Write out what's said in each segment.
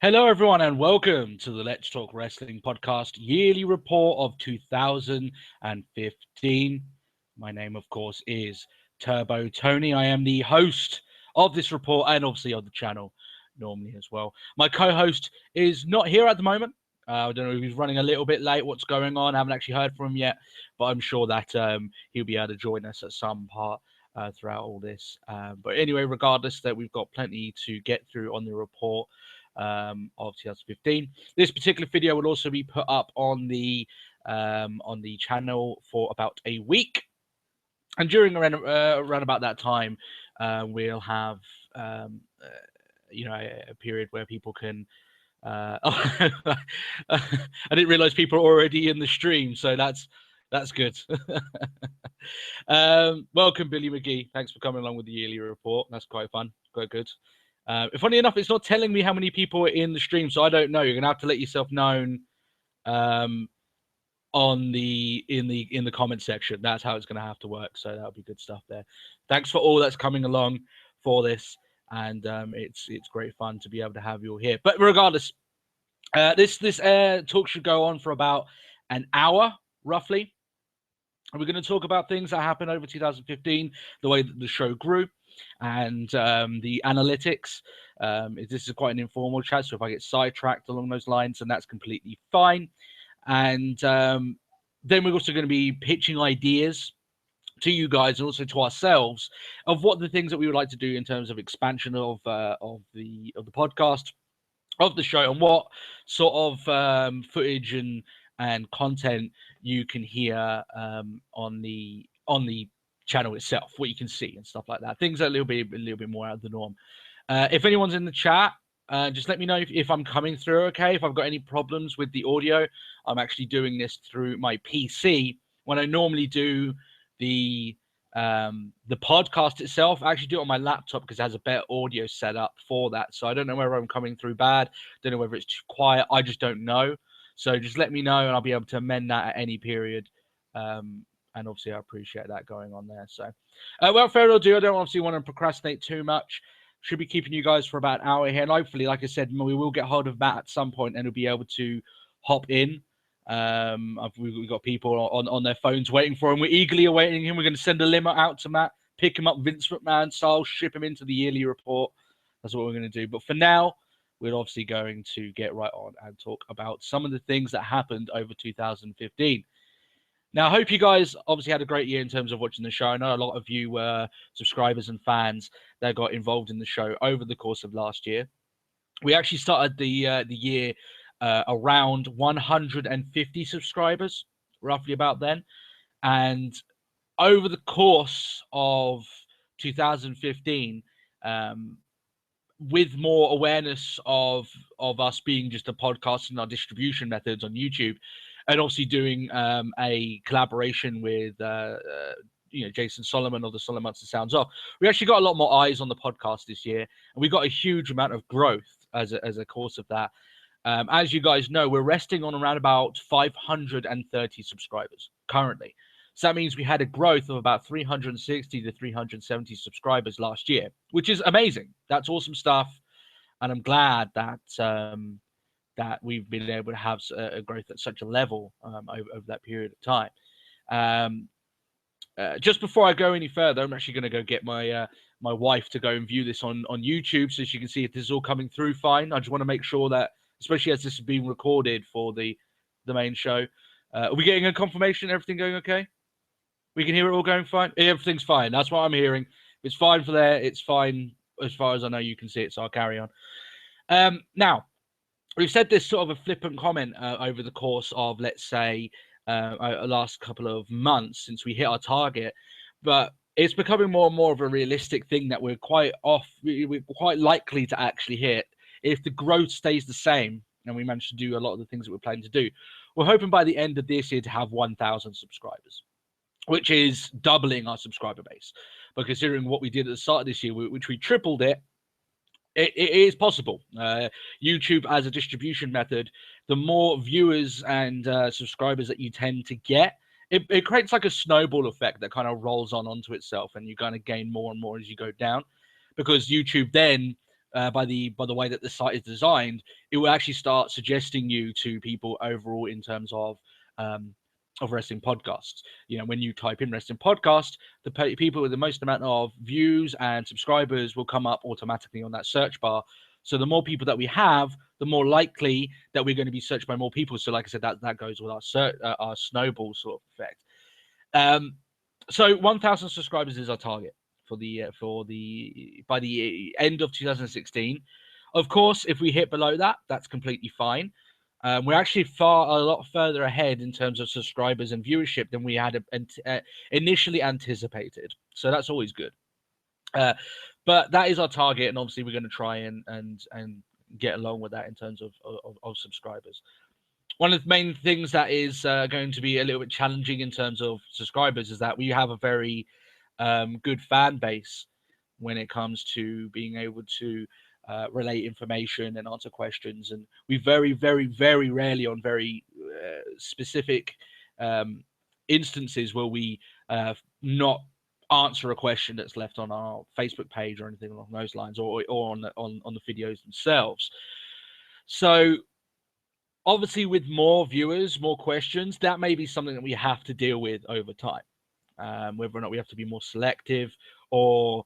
Hello, everyone, and welcome to the Let's Talk Wrestling podcast yearly report of 2015. My name, of course, is Turbo Tony. I am the host of this report and obviously of the channel normally as well. My co-host is not here at the moment. I don't know if he's running a little bit late. What's going on? I haven't actually heard from him yet, but I'm sure that he'll be able to join us at some part throughout all this. But anyway, regardless, that we've got plenty to get through on the report of 2015. This particular video will also be put up on the channel for about a week, and during around about that time, we'll have a period where people can. I didn't realize people are already in the stream, so that's good. Welcome, Billy McGee. Thanks for coming along with the yearly report. That's quite fun, quite good. Funny enough, it's not telling me how many people are in the stream, so I don't know. You're gonna have to let yourself known in the comment section. That's how it's gonna have to work. So that'll be good stuff there. Thanks for all that's coming along for this, and it's great fun to be able to have you all here. But regardless, this talk should go on for about an hour roughly. And we're going to talk about things that happened over 2015, the way that the show grew, and the analytics. This is quite an informal chat, so if I get sidetracked along those lines, then that's completely fine. And then we're also going to be pitching ideas to you guys and also to ourselves of what the things that we would like to do in terms of expansion of the podcast, of the show, and what sort of footage and content you can hear on the channel itself, what you can see and stuff like that. Things are a little bit more out of the norm. If anyone's in the chat, just let me know if I'm coming through okay. If I've got any problems with the audio, I'm actually doing this through my PC. When I normally do the podcast itself, I actually do it on my laptop because it has a better audio setup for that. So I don't know whether I'm coming through bad. Don't know whether it's too quiet. I just don't know. So just let me know and I'll be able to amend that at any period. And obviously I appreciate that going on there. So without further ado, I don't obviously want to procrastinate too much. Should be keeping you guys for about an hour here. And hopefully, like I said, we will get hold of Matt at some point and he'll be able to hop in. We've got people on their phones waiting for him. We're eagerly awaiting him. We're going to send a limo out to Matt, pick him up Vince McMahon style, ship him into the yearly report. That's what we're going to do. But for now, we're obviously going to get right on and talk about some of the things that happened over 2015. Now, I hope you guys obviously had a great year in terms of watching the show. I know a lot of you were subscribers and fans that got involved in the show over the course of last year. We actually started the year around 150 subscribers, roughly about then. And over the course of 2015, with more awareness of us being just a podcast and our distribution methods on YouTube, and obviously doing a collaboration with Jason Solomon of the Solomon Monster Sounds Off, we actually got a lot more eyes on the podcast this year, and we got a huge amount of growth as a course of that. As you guys know, we're resting on around about 530 subscribers currently. So that means we had a growth of about 360 to 370 subscribers last year, which is amazing. That's awesome stuff. And I'm glad that that we've been able to have a growth at such a level over that period of time. Just before I go any further, I'm actually going to go get my my wife to go and view this on YouTube so she can see if this is all coming through fine. I just want to make sure that, especially as this is being recorded for the main show, are we getting a confirmation? Everything going okay? We can hear it all going fine? Everything's fine. That's what I'm hearing. If it's fine for there, it's fine as far as I know you can see it, so I'll carry on. Now, we've said this sort of a flippant comment over the course of, let's say, last couple of months since we hit our target, but it's becoming more and more of a realistic thing that we're quite likely to actually hit if the growth stays the same and we manage to do a lot of the things that we're planning to do. We're hoping by the end of this year to have 1,000 subscribers, which is doubling our subscriber base. But considering what we did at the start of this year, which we tripled it, it is possible. YouTube as a distribution method, the more viewers and subscribers that you tend to get, it creates like a snowball effect that kind of rolls onto itself, and you kind of gain more and more as you go down, because YouTube then by the way that the site is designed, it will actually start suggesting you to people overall in terms of wrestling podcasts. When you type in wrestling podcast, the people with the most amount of views and subscribers will come up automatically on that search bar. So the more people that we have, the more likely that we're going to be searched by more people. So like I said, that goes with our snowball sort of effect. So 1,000 subscribers is our target for the by the end of 2016. Of course, if we hit below that, that's completely fine. We're actually a lot further ahead in terms of subscribers and viewership than we had initially anticipated. So that's always good. But that is our target, and obviously we're going to try and get along with that in terms of subscribers. One of the main things that is going to be a little bit challenging in terms of subscribers is that we have a very good fan base when it comes to being able to relate information and answer questions. And we very, very, very rarely on very specific instances will we not answer a question that's left on our Facebook page or anything along those lines, or on the videos themselves. So obviously, with more viewers, more questions, that may be something that we have to deal with over time. Whether or not we have to be more selective or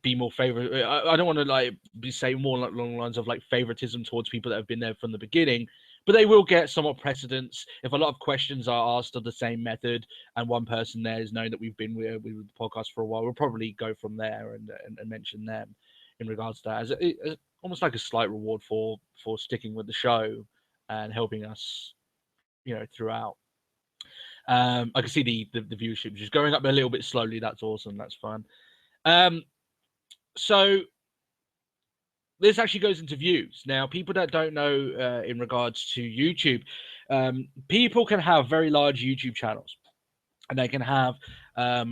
be more favorite. I don't want to be saying more along the lines of favoritism towards people that have been there from the beginning, but they will get somewhat precedence. If a lot of questions are asked of the same method and one person there is known that we've been with the podcast for a while, we'll probably go from there and mention them in regards to that as almost like a slight reward for sticking with the show and helping us, throughout. I can see the viewership just going up a little bit slowly. That's awesome. That's fun. So this actually goes into views. Now, people that don't know in regards to YouTube, people can have very large YouTube channels and they can have a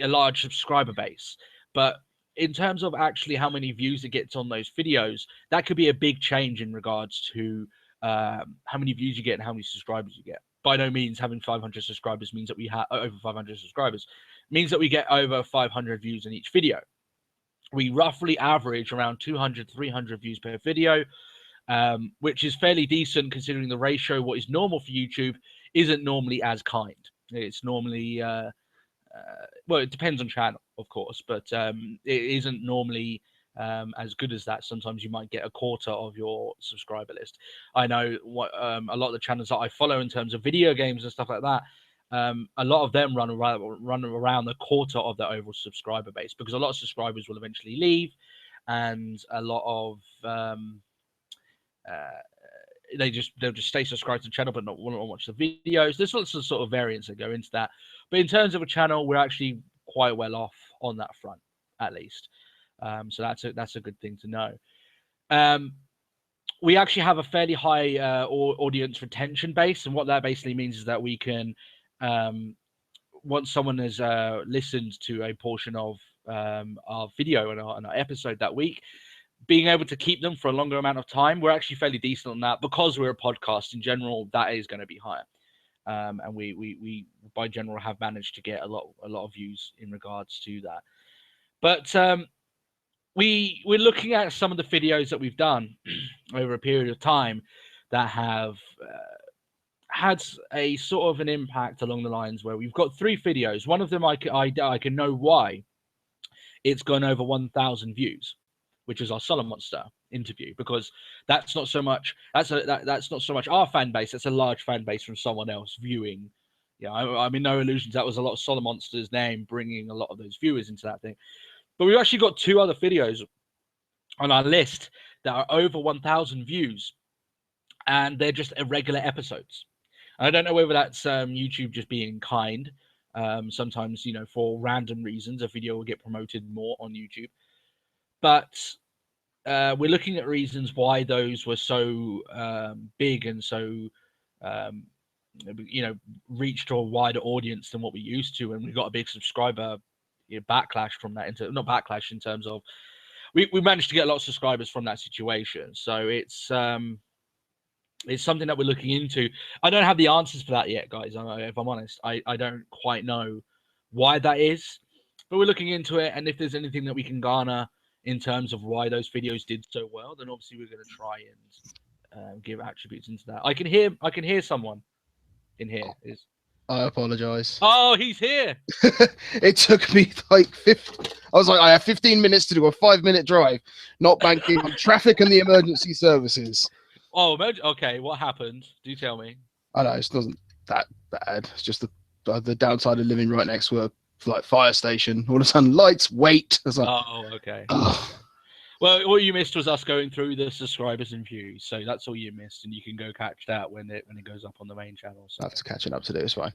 large subscriber base. But in terms of actually how many views it gets on those videos, that could be a big change in regards to how many views you get and how many subscribers you get. By no means having 500 subscribers means that we have over 500 subscribers. It means that we get over 500 views in each video. We roughly average around 200, 300 views per video, which is fairly decent considering the ratio. What is normal for YouTube isn't normally as kind. It's normally, well, it depends on channel, of course, but it isn't normally as good as that. Sometimes you might get a quarter of your subscriber list. I know a lot of the channels that I follow in terms of video games and stuff like that, a lot of them run around the quarter of their overall subscriber base, because a lot of subscribers will eventually leave, and a lot of they'll just stay subscribed to the channel but not want to watch the videos. There's lots of sort of variants that go into that, but in terms of a channel, we're actually quite well off on that front, at least. So that's a good thing to know. We actually have a fairly high audience retention base, and what that basically means is that we can, once someone has listened to a portion of our video and our episode that week, being able to keep them for a longer amount of time, we're actually fairly decent on that, because we're a podcast in general. That is going to be higher, and we by general have managed to get a lot of views in regards to that. But we're looking at some of the videos that we've done over a period of time that have had a sort of an impact along the lines where we've got 3 videos. One of them I can know why it's gone over 1,000 views, which is our Solid Monster interview, because that's not so much that's not so much our fan base. That's a large fan base from someone else viewing. Yeah, I mean, no illusions. That was a lot of Solid Monster's name bringing a lot of those viewers into that thing. But we've actually got 2 other videos on our list that are over 1,000 views, and they're just irregular episodes. I don't know whether that's YouTube just being kind. Sometimes, for random reasons, a video will get promoted more on YouTube. But we're looking at reasons why those were so big and so, reached a wider audience than what we used to, and we got a big subscriber backlash from that. Not backlash in terms of we managed to get a lot of subscribers from that situation. So it's something that we're looking into. I don't have the answers for that yet, guys. If I'm honest, I don't quite know why that is, but we're looking into it. And if there's anything that we can garner in terms of why those videos did so well, then obviously we're going to try and give attributes into that. I can hear someone in here. Is I apologize. Oh, he's here. It took me like 50. I was like, I have 15 minutes to do a 5-minute drive, not banking on traffic and the emergency services. Oh, okay. What happened? Do tell me. I know it wasn't that bad. It's just the downside of living right next to a like fire station. All of a sudden, lights. Wait. I was like, Oh, okay. oh. Well, what you missed was us going through the subscribers and views, so that's all you missed, and you can go catch that when it goes up on the main channel. So That's catching up to do. It's fine.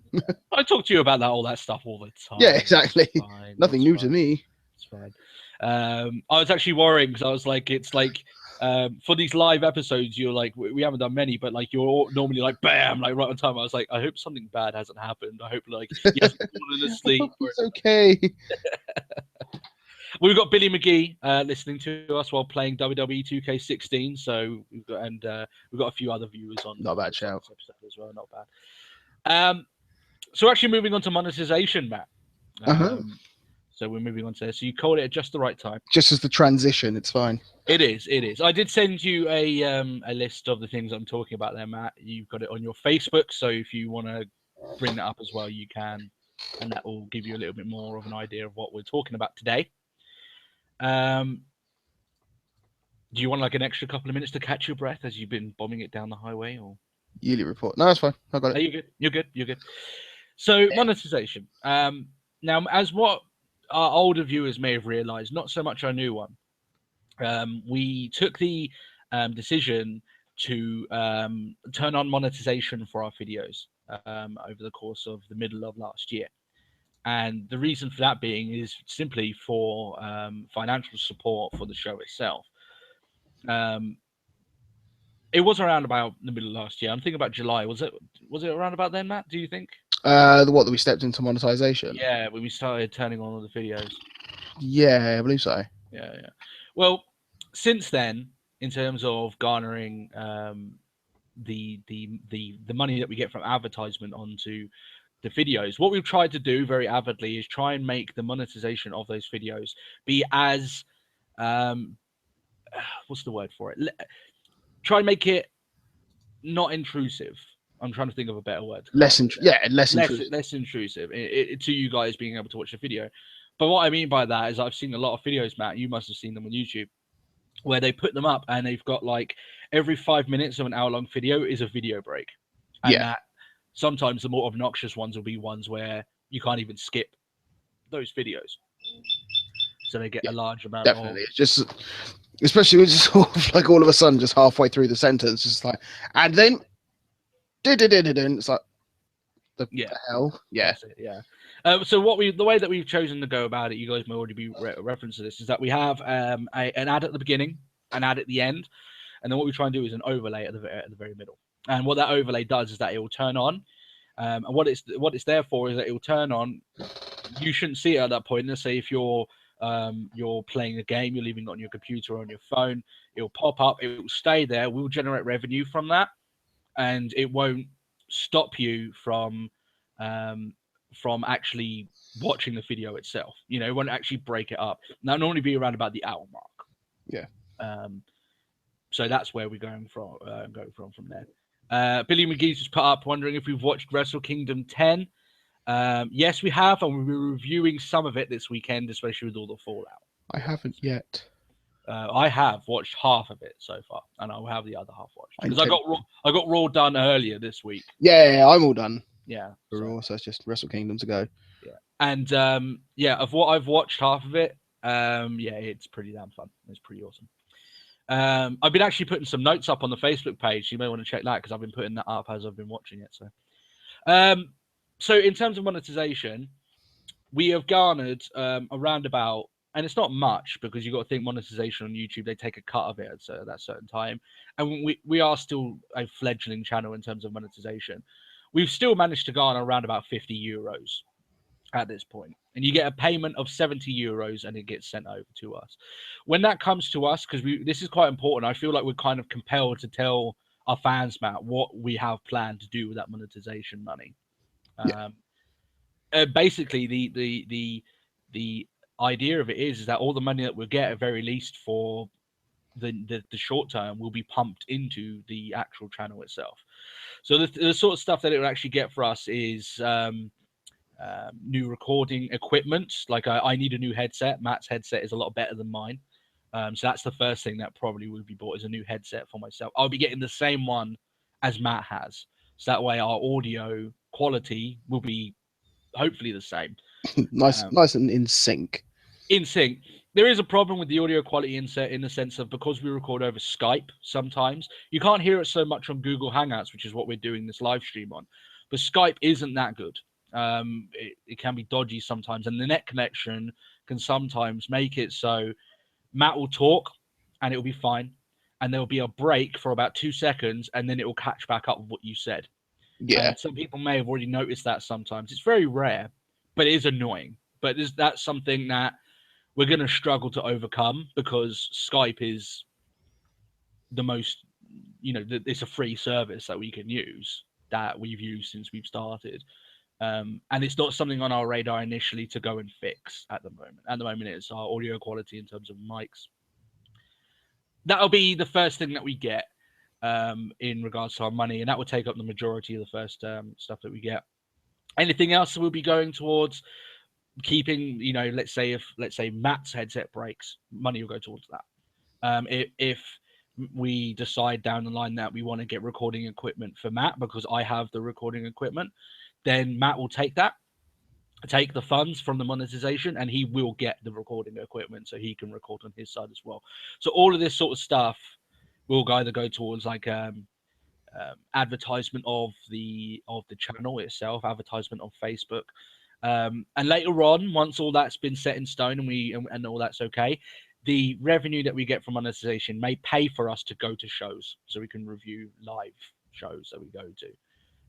I talk to you about all that stuff all the time. Yeah, exactly. Fine, Nothing new to me. It's fine. I was actually worrying because I was like, it's like for these live episodes, you're like, we haven't done many, but like you're normally like, bam, like right on time. I was like, I hope something bad hasn't happened. I hope like he hasn't fallen asleep. It's okay. We've got Billy McGee listening to us while playing WWE 2K16. So we've got a few other viewers on. Not bad shout. Episode as well. Not bad. So actually moving on to monetization, Matt. So we're moving on to this. So you called it at just the right time. Just as the transition, it's fine. It is. I did send you a list of the things I'm talking about there, Matt. You've got it on your Facebook. So if you want to bring that up as well, you can, and that will give you a little bit more of an idea of what we're talking about today. Do you want like an extra couple of minutes to catch your breath as you've been bombing it down the highway, or yearly report? No, that's fine. I got it. You're good. So monetization. Now, as what our older viewers may have realized, not so much our new one. We took the decision to turn on monetization for our videos over the course of the middle of last year. And the reason for that being is simply for financial support for the show itself. It was around about the middle of last year. I'm thinking about July. Was it around about then, Matt? Do you think? The what that we stepped into monetization? Yeah, when we started turning on all the videos. Yeah, I believe so. Yeah. Well, since then, in terms of garnering the money that we get from advertisement onto the videos, what we've tried to do very avidly is try and make the monetization of those videos be as what's the word for it? Try and make it not intrusive. I'm trying to think of a better word. Less intrusive. Less intrusive to you guys being able to watch the video. But what I mean by that is I've seen a lot of videos, Matt, you must have seen them on YouTube, where they put them up and they've got like every 5 minutes of an hour-long video is a video break. And that sometimes the more obnoxious ones will be ones where you can't even skip those videos. So they get a large amount definitely. It's just, especially when it's sort of like all of a sudden just halfway through the sentence, just like, and then it's like the hell. Yeah. So the way that we've chosen to go about it, you guys may already be reference to this, is that we have an ad at the beginning, an ad at the end, and then what we try and do is an overlay at the very middle. And what that overlay does is that it will turn on, and what it's there for is that it will turn on. You shouldn't see it at that point. Let's say if you're playing a game, you're leaving it on your computer or on your phone, it'll pop up, it will stay there, we'll generate revenue from that, and it won't stop you from actually watching the video itself. It won't actually break it up. That'll normally be around about the hour mark. Yeah. So that's where we're going from there. Billy McGee's just put up wondering if we've watched Wrestle Kingdom 10. Yes, we have, and we'll be reviewing some of it this weekend, especially with all the fallout. I haven't yet. I have watched half of it so far, and I'll have the other half watched because I got Raw done earlier this week. Yeah, I'm all done. Yeah, for Raw, so it's just Wrestle Kingdom to go. Yeah, and of what I've watched, half of it, it's pretty damn fun. It's pretty awesome. I've been actually putting some notes up on the Facebook page. You may want to check that because I've been putting that up as I've been watching it. So in terms of monetization, we have garnered around about, and it's not much because you've got to think monetization on YouTube, they take a cut of it at that certain time. And we are still a fledgling channel in terms of monetization. We've still managed to garner around about 50 euros at this point. And you get a payment of 70 euros and it gets sent over to us. When that comes to us, because this is quite important, I feel like we're kind of compelled to tell our fans, Matt, what we have planned to do with that monetization money. Basically, the idea of it is that all the money that we'll get, at very least for the short term, will be pumped into the actual channel itself. So the sort of stuff that it will actually get for us is new recording equipment. Like I need a new headset. Matt's headset is a lot better than mine. So that's the first thing that probably would be bought, is a new headset for myself. I'll be getting the same one as Matt has. So that way our audio quality will be hopefully the same. nice and in sync. In sync. There is a problem with the audio quality in the sense of, because we record over Skype sometimes, you can't hear it so much on Google Hangouts, which is what we're doing this live stream on. But Skype isn't that good. It can be dodgy sometimes, and the net connection can sometimes make it so Matt will talk and it'll be fine, and there'll be a break for about 2 seconds, and then it will catch back up with what you said. Yeah. And some people may have already noticed that sometimes. It's very rare, but it is annoying. But that's something that we're going to struggle to overcome, because Skype is the most, it's a free service that we can use, that we've used since we've started. And it's not something on our radar initially to go and fix at the moment. At the moment, it's our audio quality in terms of mics. That'll be the first thing that we get in regards to our money, and that will take up the majority of the first stuff that we get. Anything else will be going towards keeping, let's say Matt's headset breaks, money will go towards that. If we decide down the line that we want to get recording equipment for Matt, because I have the recording equipment, then Matt will take the funds from the monetization, and he will get the recording equipment so he can record on his side as well. So all of this sort of stuff will either go towards like advertisement of the channel itself, advertisement on Facebook, and later on, once all that's been set in stone and all that's okay, the revenue that we get from monetization may pay for us to go to shows, so we can review live shows that we go to.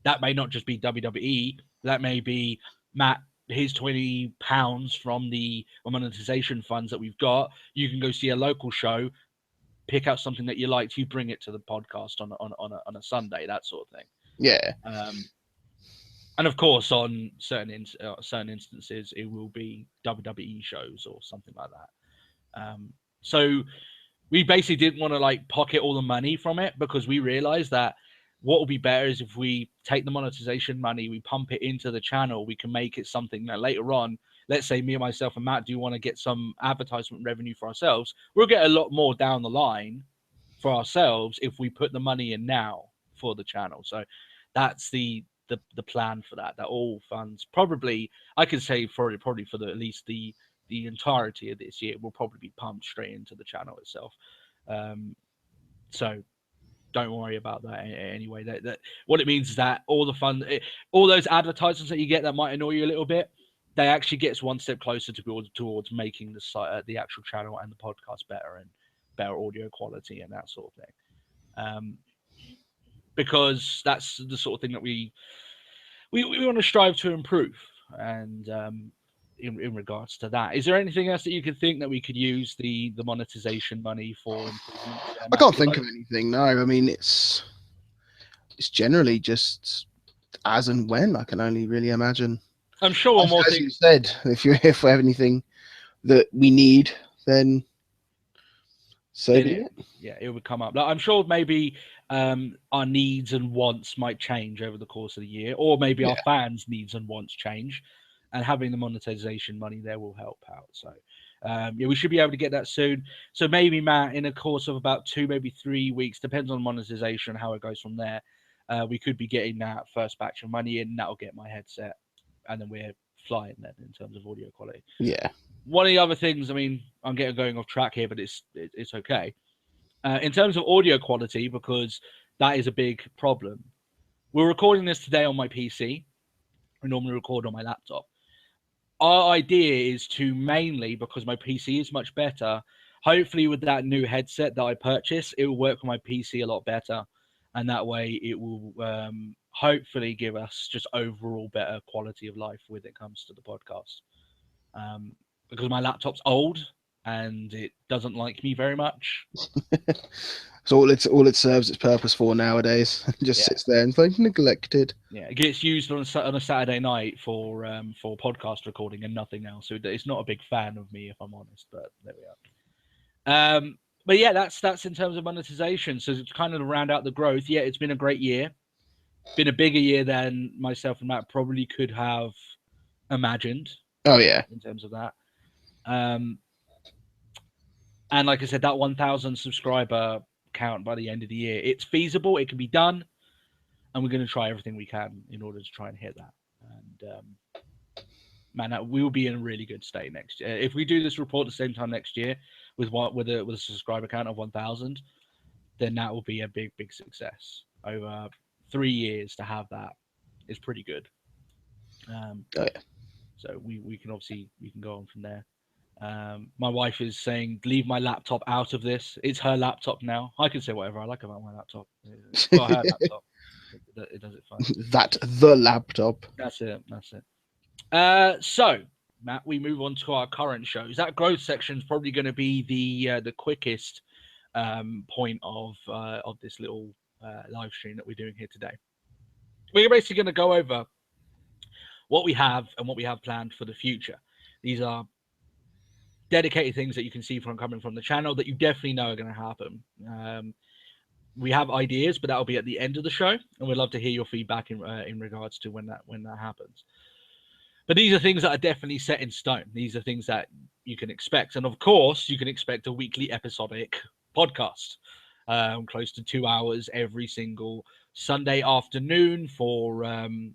That may not just be WWE. That may be Matt, his £20 from the monetization funds that we've got. You can go see a local show, pick out something that you liked, you bring it to the podcast on a Sunday, that sort of thing. Yeah. And of course, on certain instances, it will be WWE shows or something like that. So we basically didn't want to like pocket all the money from it, because we realized that what would be better is if we take the monetization money, we pump it into the channel, we can make it something that later on, let's say me and myself and Matt do want to get some advertisement revenue for ourselves, we'll get a lot more down the line for ourselves if we put the money in now for the channel. So that's the plan for that all funds, probably I could say probably for at least the entirety of this year, will probably be pumped straight into the channel itself. So don't worry about that anyway. That what it means is that all the fun, all those advertisements that you get that might annoy you a little bit, they actually gets one step closer towards making the site, the actual channel and the podcast better, and better audio quality and that sort of thing. Because that's the sort of thing that we want to strive to improve. And in regards to that, is there anything else that you could think that we could use the monetization money for improvements? I can't think of anything. No, I mean it's generally just as and when. I can only really imagine. I'm sure one more as thing. you said, if we have anything that we need, then so be it. Yeah, it would come up. Like, I'm sure maybe our needs and wants might change over the course of the year, or maybe our fans' needs and wants change, and having the monetization money there will help out. So yeah, we should be able to get that soon. So maybe, Matt, in a course of about 2, maybe 3 weeks, depends on monetization, how it goes from there, we could be getting that first batch of money in. That'll get my headset, and then we're flying then in terms of audio quality. Yeah. One of the other things, I mean, I'm going off track here, but it's okay. In terms of audio quality, because that is a big problem. We're recording this today on my PC. I normally record on my laptop. Our idea is to mainly, because my PC is much better, hopefully with that new headset that I purchased, it will work on my PC a lot better. And that way it will hopefully give us just overall better quality of life when it comes to the podcast. Because my laptop's old, and it doesn't like me very much. So all it serves its purpose for nowadays. Just Yeah. sits there and it's like neglected. Yeah, it gets used on a Saturday night for podcast recording and nothing else. So it's not a big fan of me, if I'm honest. But there we are. But yeah, that's in terms of monetization. So to kind of round out the growth, yeah, it's been a great year. Been a bigger year than myself and Matt probably could have imagined Oh yeah. in terms of that. And like I said, that 1,000 subscriber count by the end of the year, it's feasible. It can be done, and we're going to try everything we can in order to try and hit that. And man, we will be in a really good state next year if we do this report at the same time next year with a subscriber count of 1,000. Then that will be a big success. Over 3 years to have that is pretty good. Oh yeah. So we can go on from there. My wife is saying, leave my laptop out of this. It's her laptop now. I can say whatever I like about my laptop. Well, her laptop. It does it fine. That the laptop. That's it. So, Matt, we move on to our current shows. That growth section is probably going to be the quickest point of this little live stream that we're doing here today. We're basically going to go over what we have and what we have planned for the future. These are dedicated things that you can see from coming from the channel that you definitely know are going to happen. We have ideas, but that'll be at the end of the show, and we'd love to hear your feedback in regards to when that happens. But these are things that are definitely set in stone. These are things that you can expect, and of course, you can expect a weekly episodic podcast, close to 2 hours every single Sunday afternoon for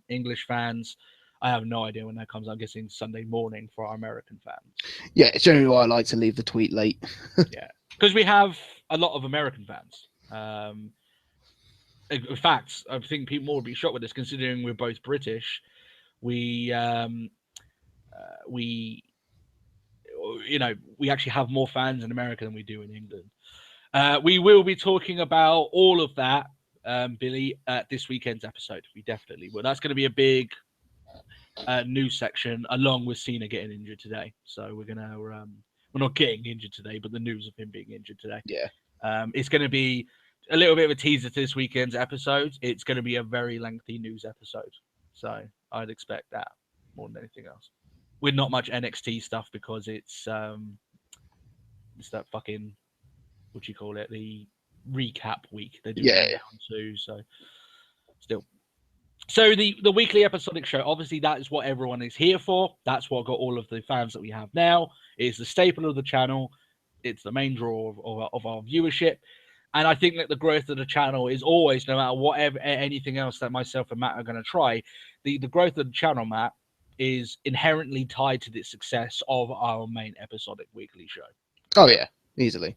English fans. I have no idea when that comes. I'm guessing Sunday morning for our American fans. Yeah, it's generally why I like to leave the tweet late. Yeah, because we have a lot of American fans. In fact, I think people will be shocked with this, considering we're both British. We actually have more fans in America than we do in England. We will be talking about all of that, Billy, at this weekend's episode. We definitely will. That's going to be a big news section, along with Cena getting injured today. So we're not getting injured today, but the news of him being injured today. Yeah. It's going to be a little bit of a teaser to this weekend's episode. It's going to be a very lengthy news episode, so I'd expect that more than anything else. With not much NXT stuff because it's that fucking, what do you call it, the recap week they're doing round 2. So still. So the weekly episodic show, obviously that is what everyone is here for. That's what got all of the fans that we have now. It's the staple of the channel. It's the main draw of our viewership. And I think that the growth of the channel is always, no matter whatever anything else that myself and Matt are going to try, the growth of the channel, Matt, is inherently tied to the success of our main episodic weekly show. Oh yeah, easily.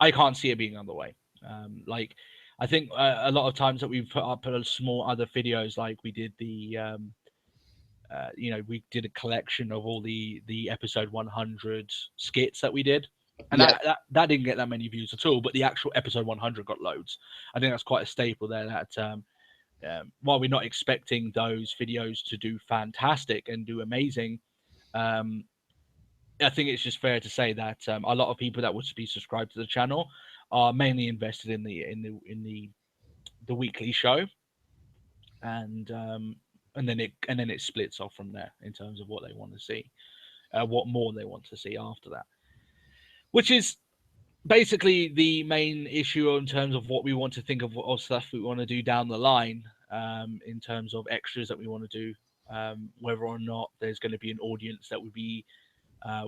I can't see it being on the way. I think a lot of times that we've put up small other videos, like we did we did a collection of all the episode 100 skits that we did. And that didn't get that many views at all, but the actual episode 100 got loads. I think that's quite a staple there. That while we're not expecting those videos to do fantastic and do amazing, I think it's just fair to say that a lot of people that would be subscribed to the channel are mainly invested in the weekly show, and then it splits off from there in terms of what they want to see, what more they want to see after that. Which is basically the main issue in terms of what we want to think of stuff we want to do down the line, in terms of extras that we want to do, whether or not there's going to be an audience that would be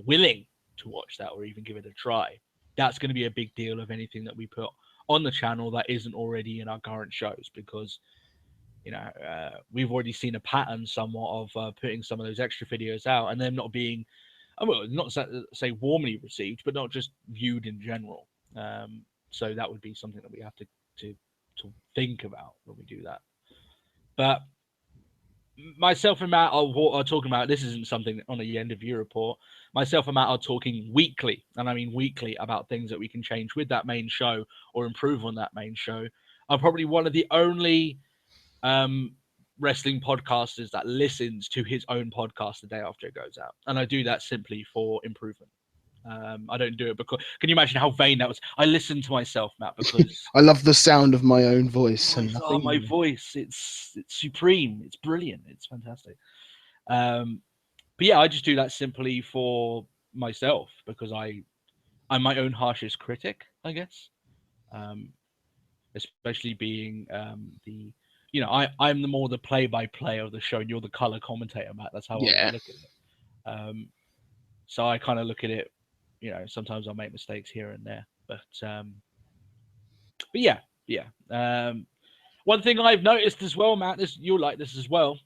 willing to watch that or even give it a try. That's going to be a big deal of anything that we put on the channel that isn't already in our current shows, because we've already seen a pattern somewhat of putting some of those extra videos out and them not being, well, not say warmly received, but not just viewed in general. So that would be something that we have to think about when we do that. But myself and Matt are talking about, this isn't something on the end of year report. Myself and Matt are talking weekly, and I mean weekly, about things that we can change with that main show or improve on that main show. I'm probably one of the only wrestling podcasters that listens to his own podcast the day after it goes out, and I do that simply for improvement. I don't do it because. Can you imagine how vain that was? I listen to myself, Matt, because I love the sound of my own voice and nothing. my voice. It's supreme. It's brilliant. It's fantastic. But yeah, I just do that simply for myself because I'm my own harshest critic, I guess. Um, Especially being the I'm the more the play-by-play of the show, and you're the color commentator, Matt. That's how I Yeah. look at it. So I kind of look at it. Sometimes I'll make mistakes here and there, but yeah. One thing I've noticed as well, Matt, you'll like this as well.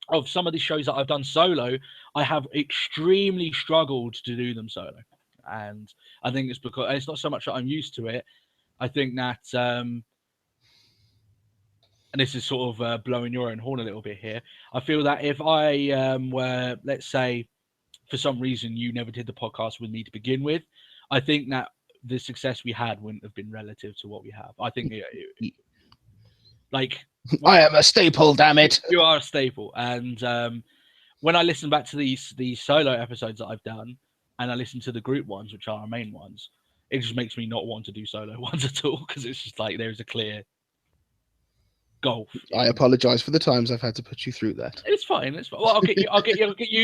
Of some of the shows that I've done solo, I have extremely struggled to do them solo, and I think it's because it's not so much that I'm used to it. I think that, and this is sort of blowing your own horn a little bit here. I feel that if I were, let's say, for some reason you never did the podcast with me to begin with, I think that the success we had wouldn't have been relative to what we have. I think like I am a staple, damn it. You are a staple, and when I listen back to these solo episodes that I've done, and I listen to the group ones, which are our main ones, it just makes me not want to do solo ones at all because it's just like there's a clear gulf. I apologize for the times I've had to put you through that. It's fine. It's fine. Well, I'll get you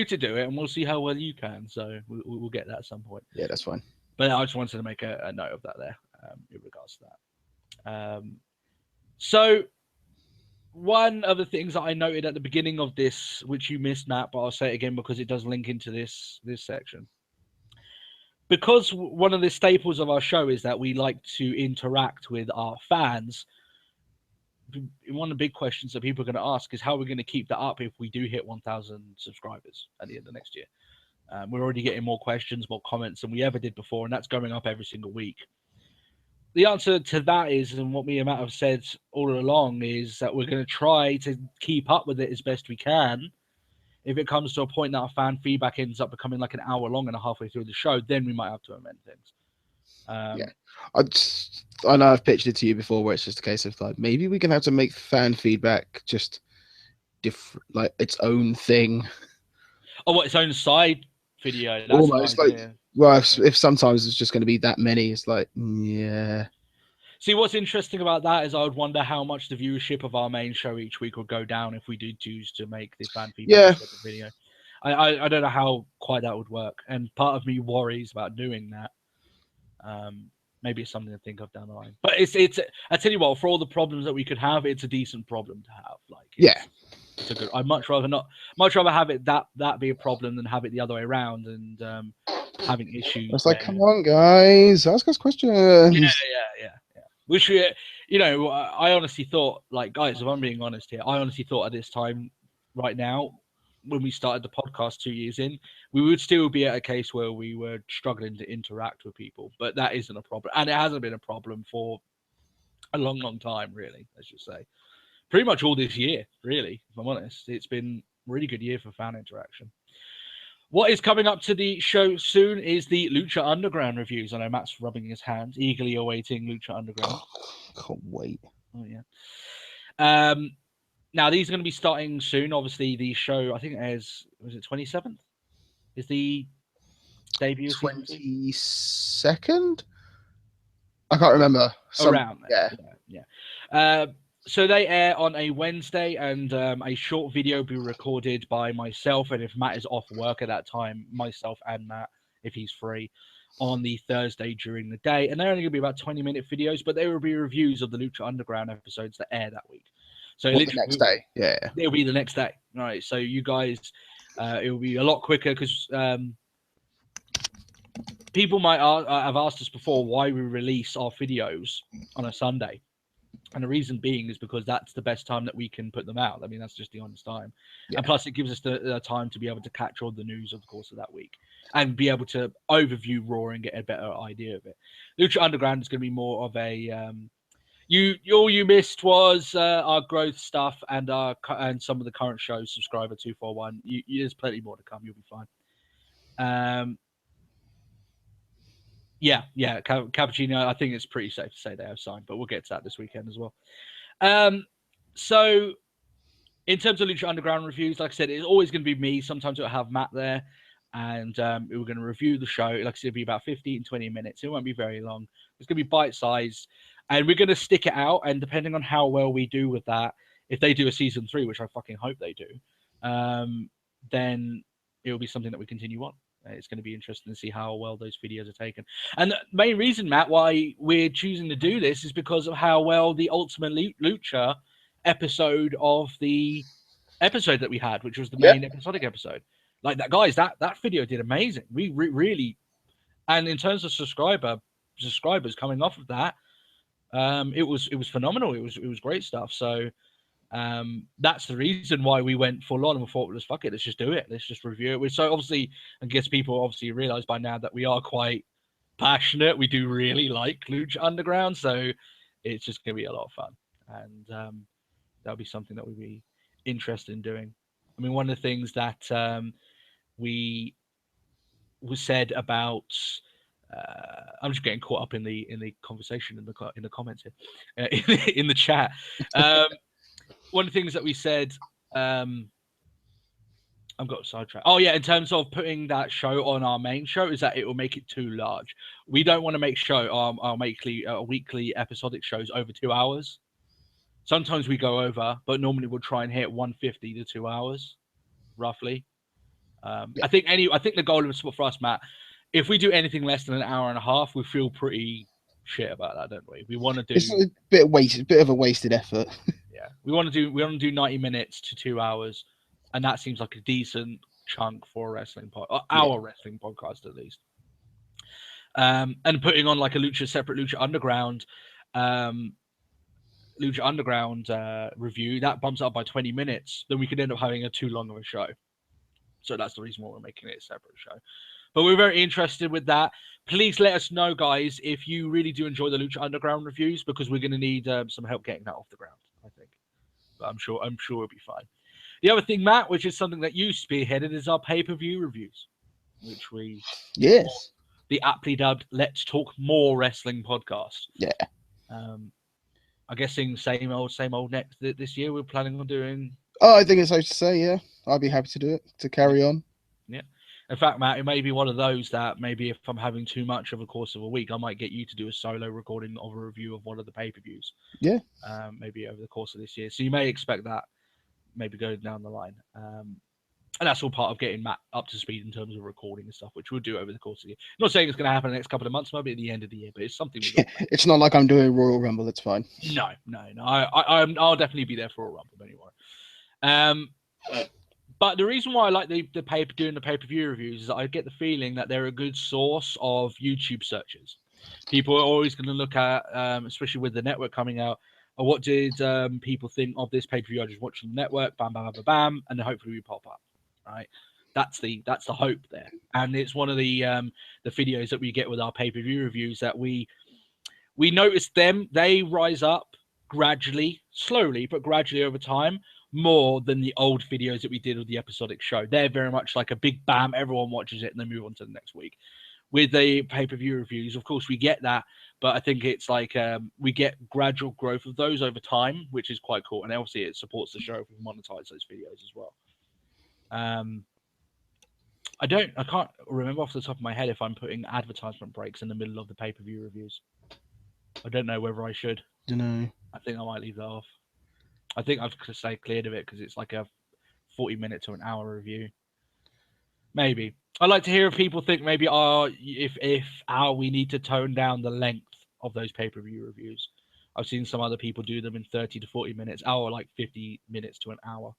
to do it, and we'll see how well you can. So we'll get that at some point. Yeah, that's fine. But I just wanted to make a note of that there in regards to that. So one of the things that I noted at the beginning of this, which you missed, Matt, but I'll say it again because it does link into this section. Because one of the staples of our show is that we like to interact with our fans. One of the big questions that people are going to ask is how we're going to keep that up if we do hit 1,000 subscribers at the end of next year. We're already getting more questions, more comments than we ever did before, and that's going up every single week. The answer to that is, and what me and Matt have said all along, is that we're going to try to keep up with it as best we can. If it comes to a point that our fan feedback ends up becoming like an hour long and halfway through the show, then we might have to amend things. Yeah, I know I've pitched it to you before, where it's just a case of like maybe we can have to make fan feedback just different, like its own thing. Oh, what, its own side video? That's almost an like idea. well, if sometimes it's just going to be that many, it's like yeah. See, what's interesting about that is I would wonder how much the viewership of our main show each week would go down if we did choose to make the fan feedback video. I don't know how quite that would work, and part of me worries about doing that. Maybe it's something to think of down the line. But it's I tell you what, for all the problems that we could have, it's a decent problem to have. Like it's a good. I'd much rather have it that be a problem than have it the other way around and having issues. It's like, come on, guys, ask us questions. Yeah. Which I honestly thought, like, guys, if I'm being honest here, I honestly thought at this time, right now, when we started the podcast 2 years in, we would still be at a case where we were struggling to interact with people, but that isn't a problem, and it hasn't been a problem for a long, long time, really. Let's just say, pretty much all this year, really. If I'm honest, it's been a really good year for fan interaction. What is coming up to the show soon is the Lucha Underground reviews. I know Matt's rubbing his hands, eagerly awaiting Lucha Underground. Can't wait. Oh yeah. Now these are going to be starting soon. Obviously, the show, I think it was it 27th? Is the debut 22nd? I can't remember. Around there. Yeah. So they air on a Wednesday, and a short video will be recorded by myself, and if Matt is off work at that time, myself and Matt, if he's free, on the Thursday during the day. And they're only going to be about 20-minute videos, but they will be reviews of the Lucha Underground episodes that air that week. So the next day? Yeah. It'll be the next day. All right. So you guys, it will be a lot quicker because people might have asked us before why we release our videos on a Sunday. And the reason being is because that's the best time that we can put them out. I mean, that's just the honest time. Yeah. And plus, it gives us the time to be able to catch all the news of the course of that week and be able to overview Raw and get a better idea of it. Lucha Underground is going to be more of a all you missed was our growth stuff and some of the current shows. Subscriber 241. There's plenty more to come. You'll be fine. Yeah, Cappuccino, I think it's pretty safe to say they have signed, but we'll get to that this weekend as well. So, in terms of Lucha Underground reviews, like I said, it's always going to be me. Sometimes it'll have Matt there. and we're going to review the show. Like I said, it'll be about 15, 20 minutes. It won't be very long. It's going to be bite-sized, and we're going to stick it out. And depending on how well we do with that, if they do a season 3, which I fucking hope they do, then it will be something that we continue on. It's going to be interesting to see how well those videos are taken. And the main reason, Matt, why we're choosing to do this is because of how well the Ultimate Lucha episode of the episode that we had, which was the main episodic episode. Like that, guys, that video did amazing. We really, and in terms of subscribers coming off of that, it was phenomenal. It was great stuff. So that's the reason why we went full on and we thought, let's fuck it, let's just do it, let's just review it. So obviously, I guess people obviously realize by now that we are quite passionate. We do really like Lucha Underground, so it's just gonna be a lot of fun, and that'll be something that we'll be interested in doing. I mean, one of the things that we was said about. I'm just getting caught up in the conversation in the comments here, in the chat. One of the things that we said, I've got sidetracked. Oh yeah, in terms of putting that show on our main show, is that it will make it too large. We don't want to make our weekly episodic shows over 2 hours. Sometimes we go over, but normally we'll try and hit 150 to 2 hours, roughly. I think the goal is for us, Matt. If we do anything less than an hour and a half, we feel pretty shit about that, don't we? We want to do. It's a bit of a wasted effort. Yeah, we want to do 90 minutes to 2 hours, and that seems like a decent chunk for a wrestling wrestling podcast at least. And putting on like a separate Lucha Underground review that bumps up by 20 minutes, then we could end up having a too long of a show. So that's the reason why we're making it a separate show. But we're very interested with that. Please let us know, guys, if you really do enjoy the Lucha Underground reviews, because we're going to need some help getting that off the ground, I think. But I'm sure it'll be fine. The other thing, Matt, which is something that you spearheaded, is our pay-per-view reviews, which we the aptly dubbed "Let's Talk More Wrestling" podcast. Yeah. I'm guessing same old next this year. We're planning on doing. Oh, I think it's safe to say, yeah. I'd be happy to do it, to carry on. Yeah. In fact, Matt, it may be one of those that maybe if I'm having too much of a course of a week, I might get you to do a solo recording of a review of one of the pay-per-views. Yeah. Maybe over the course of this year. So you may expect that maybe going down the line. And that's all part of getting Matt up to speed in terms of recording and stuff, which we'll do over the course of the year. I'm not saying it's going to happen in the next couple of months, maybe at the end of the year, but it's something. It's not like I'm doing Royal Rumble. It's fine. No. I'll definitely be there for a Rumble anyway. But the reason why I like doing the pay-per-view reviews is that I get the feeling that they're a good source of YouTube searches. People are always going to look at, especially with the network coming out, what did people think of this pay-per-view I just watched on the network, bam, bam, bam, bam, and then hopefully we pop up, right? That's the hope there. And it's one of the videos that we get with our pay-per-view reviews that we notice them, they rise up gradually, slowly, but gradually over time, more than the old videos that we did of the episodic show. They're very much like a big bam, everyone watches it and then move on to the next week. With the pay-per-view reviews, of course, we get that, but I think it's like we get gradual growth of those over time, which is quite cool. And obviously it supports the show if we monetize those videos as well. I can't remember off the top of my head if I'm putting advertisement breaks in the middle of the pay-per-view reviews. I don't know whether I should. Don't know. I think I might leave that off. I think I've stayed cleared of it because it's like a 40-minute to an hour review. Maybe. I'd like to hear if people think maybe we need to tone down the length of those pay-per-view reviews. I've seen some other people do them in 30 to 40 minutes, like 50 minutes to an hour.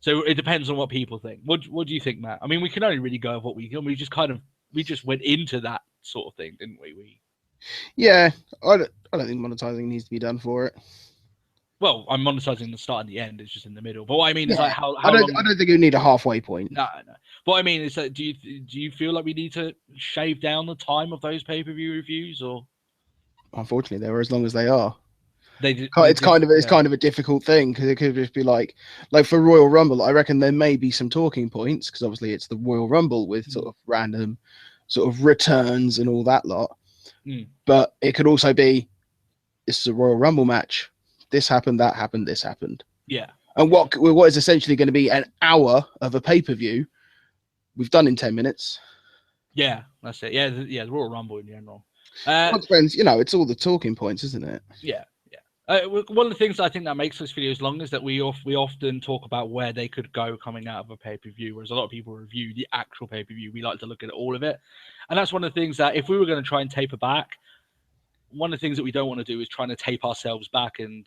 So it depends on what people think. What do you think, Matt? I mean, we can only really go with what we can. We just went into that sort of thing, didn't we? Yeah, I don't think monetizing needs to be done for it. Well, I'm monetizing the start and the end. It's just in the middle. But what I mean is like how I don't think you need a halfway point. No. What I mean is that do you feel like we need to shave down the time of those pay-per-view reviews, or? Unfortunately, they're as long as they are. It's kind of a difficult thing because it could just be like for Royal Rumble. I reckon there may be some talking points because obviously it's the Royal Rumble with sort of random sort of returns and all that lot. But it could also be this is a Royal Rumble match. This happened, that happened, this happened. Yeah. And what is essentially going to be an hour of a pay-per-view we've done in 10 minutes. Yeah, that's it. Yeah, the Royal Rumble in general. Well, it depends, it's all the talking points, isn't it? Yeah. One of the things I think that makes this videos long is that we often talk about where they could go coming out of a pay-per-view, whereas a lot of people review the actual pay-per-view. We like to look at all of it, and that's one of the things that if we were going to try and taper back, one of the things that we don't want to do is trying to tape ourselves back and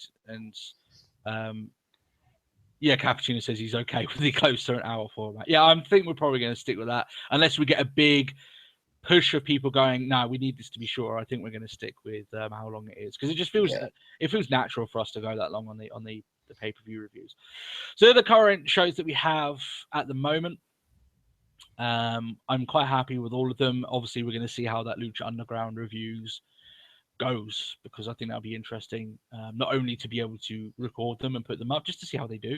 Cappuccino says he's okay with the close to an hour format. Yeah, I think we're probably going to stick with that unless we get a big push of people going, no, we need this to be shorter. I think we're going to stick with how long it is because it just feels it feels natural for us to go that long on the pay-per-view reviews. So the current shows that we have at the moment, I'm quite happy with all of them. Obviously, we're going to see how that Lucha Underground reviews goes because I think that'll be interesting. Not only to be able to record them and put them up, just to see how they do.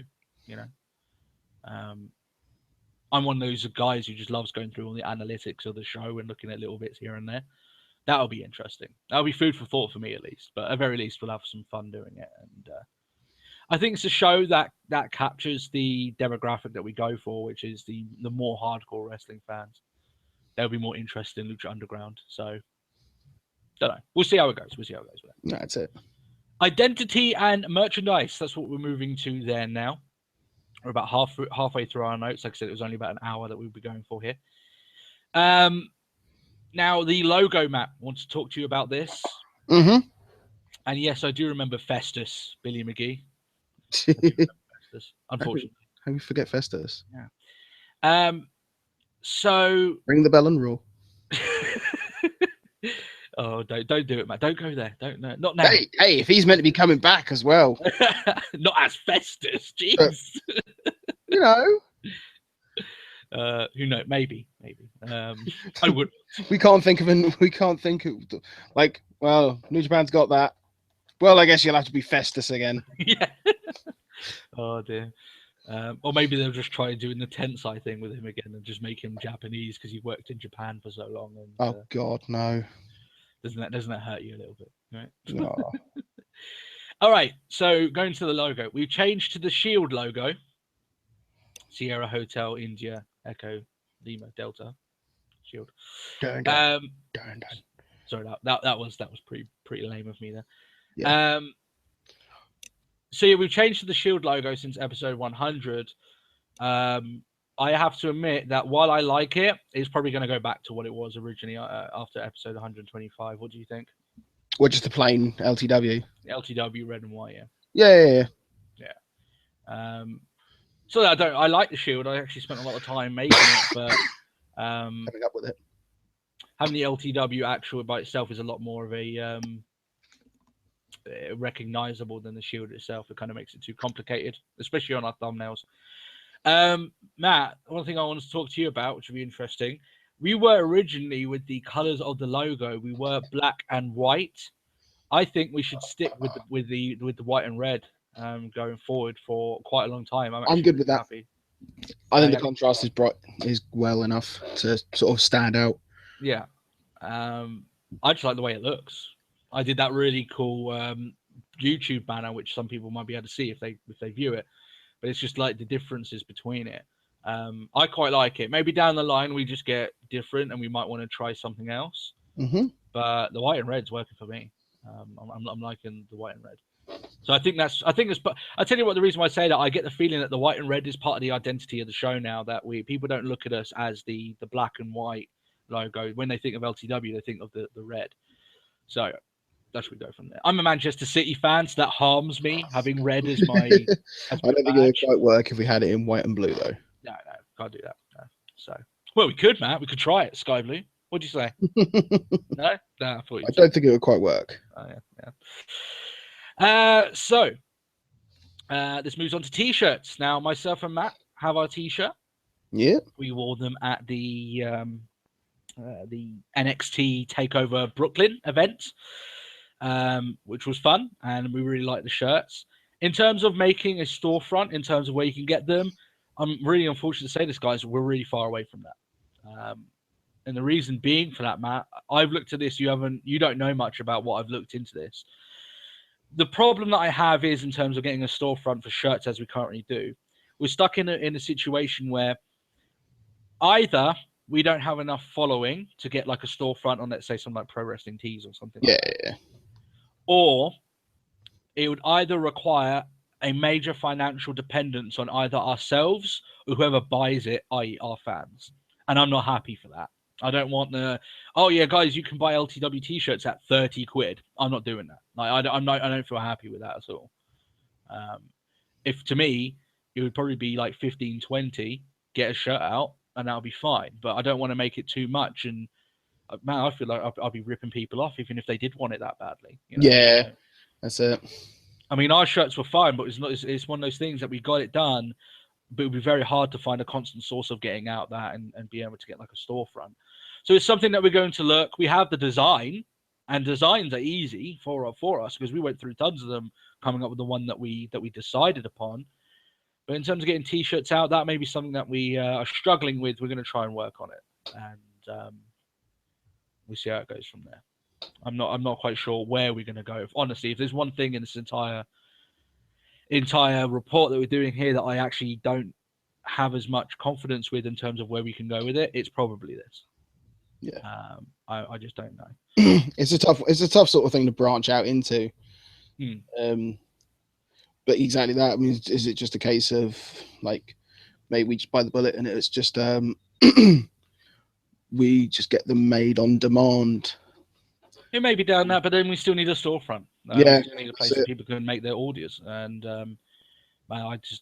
I'm one of those guys who just loves going through all the analytics of the show and looking at little bits here and there. That'll be interesting. That'll be food for thought for me at least. But at very least, we'll have some fun doing it. And I think it's a show that captures the demographic that we go for, which is the more hardcore wrestling fans. They'll be more interested in Lucha Underground. So, don't know. We'll see how it goes. With it. That's it. Identity and merchandise. That's what we're moving to there now. We're about halfway through our notes. Like I said, it was only about an hour that we'll be going for here. Now, the logo, Matt, I want to talk to you about this. Mm-hmm. And yes, I do remember Festus, Billy McGee. Festus, unfortunately. How you forget Festus? Yeah. So... Ring the bell and rule. Oh, don't do it, Matt. Don't go there. Don't know. Not now. Hey, if he's meant to be coming back as well. Not as Festus, jeez. Who knows? Maybe. I would. We can't think of well, New Japan's got that. Well, I guess you'll have to be Festus again. Yeah. Oh dear. Or maybe they'll just try doing the Tensai thing with him again and just make him Japanese because he worked in Japan for so long. And, oh God, no. Doesn't that hurt you a little bit? Right. No. All right. So going to the logo, we've changed to the Shield logo. Sierra Hotel India Echo Lima Delta Shield. Dun. Sorry, that was pretty lame of me there. Yeah. So yeah, we've changed to the Shield logo since episode 100. I have to admit that while I like it, it's probably going to go back to what it was originally after episode 125. What do you think? Well, just a plain LTW. LTW red and white, Yeah. So I like the Shield. I actually spent a lot of time making it, but coming up with it. Having the LTW actual by itself is a lot more of a recognizable than the Shield itself. It kind of makes it too complicated, especially on our thumbnails. Matt, one thing I wanted to talk to you about, which would be interesting. We were originally with the colors of the logo. We were black and white. I think we should stick with the white and red going forward for quite a long time. I'm good with that. Happy. I think the contrast is well enough to sort of stand out. Yeah. I just like the way it looks. I did that really cool YouTube banner, which some people might be able to see if they view it. But it's just like the differences between it. I quite like it. Maybe down the line we just get different and we might want to try something else. Mm-hmm. But the white and red's working for me. I'm liking the white and red. So I think it's. But I tell you what, the reason why I say that, I get the feeling that the white and red is part of the identity of the show now. That people don't look at us as the black and white logo. When they think of LTW, they think of the red. So that's where we go from there. I'm a Manchester City fan, so that harms me having red as my. I don't think it would quite work if we had it in white and blue though. No, can't do that. No. So, well, we could, Matt. We could try it, sky blue. What'd you say? No, I thought I don't think it would quite work. Oh yeah. So this moves on to t-shirts. Now, myself and Matt have our t-shirt. Yeah. We wore them at the NXT Takeover Brooklyn event, which was fun, and we really like the shirts. In terms of making a storefront, in terms of where you can get them, I'm really unfortunate to say this, guys, we're really far away from that. And the reason being for that, Matt, I've looked at this. You don't know much about what I've looked into this. The problem that I have is in terms of getting a storefront for shirts as we currently do. We're stuck in a situation where either we don't have enough following to get like a storefront on, let's say, some like Pro Wrestling Tees or something like that, Yeah. or it would either require a major financial dependence on either ourselves or whoever buys it, i.e., our fans. And I'm not happy for that. I don't want the, oh yeah, guys, you can buy LTW t-shirts at 30 quid. I'm not doing that. Like, I don't feel happy with that at all. If to me, it would probably be like 15, 20, get a shirt out, and that'll be fine. But I don't want to make it too much. And man, I feel like I'll be ripping people off even if they did want it that badly. You know? Yeah, So, that's it. I mean, our shirts were fine, but it's one of those things that we got it done, but it would be very hard to find a constant source of getting out that and be able to get like a storefront. So it's something that we're going to look. We have the design, and designs are easy for us because we went through tons of them coming up with the one that we decided upon. But in terms of getting t-shirts out, that may be something that we are struggling with. We're going to try and work on it, and we'll see how it goes from there. I'm not quite sure where we're going to go. Honestly, if there's one thing in this entire report that we're doing here that I actually don't have as much confidence with in terms of where we can go with it, it's probably this. Yeah. I just don't know. It's a tough sort of thing to branch out into. But exactly that. I mean, is it just a case of like maybe we just buy the bullet and it's just we just get them made on demand? It may be down that, but then we still need a storefront. Yeah, we still need a place that people can make their orders. And man, I just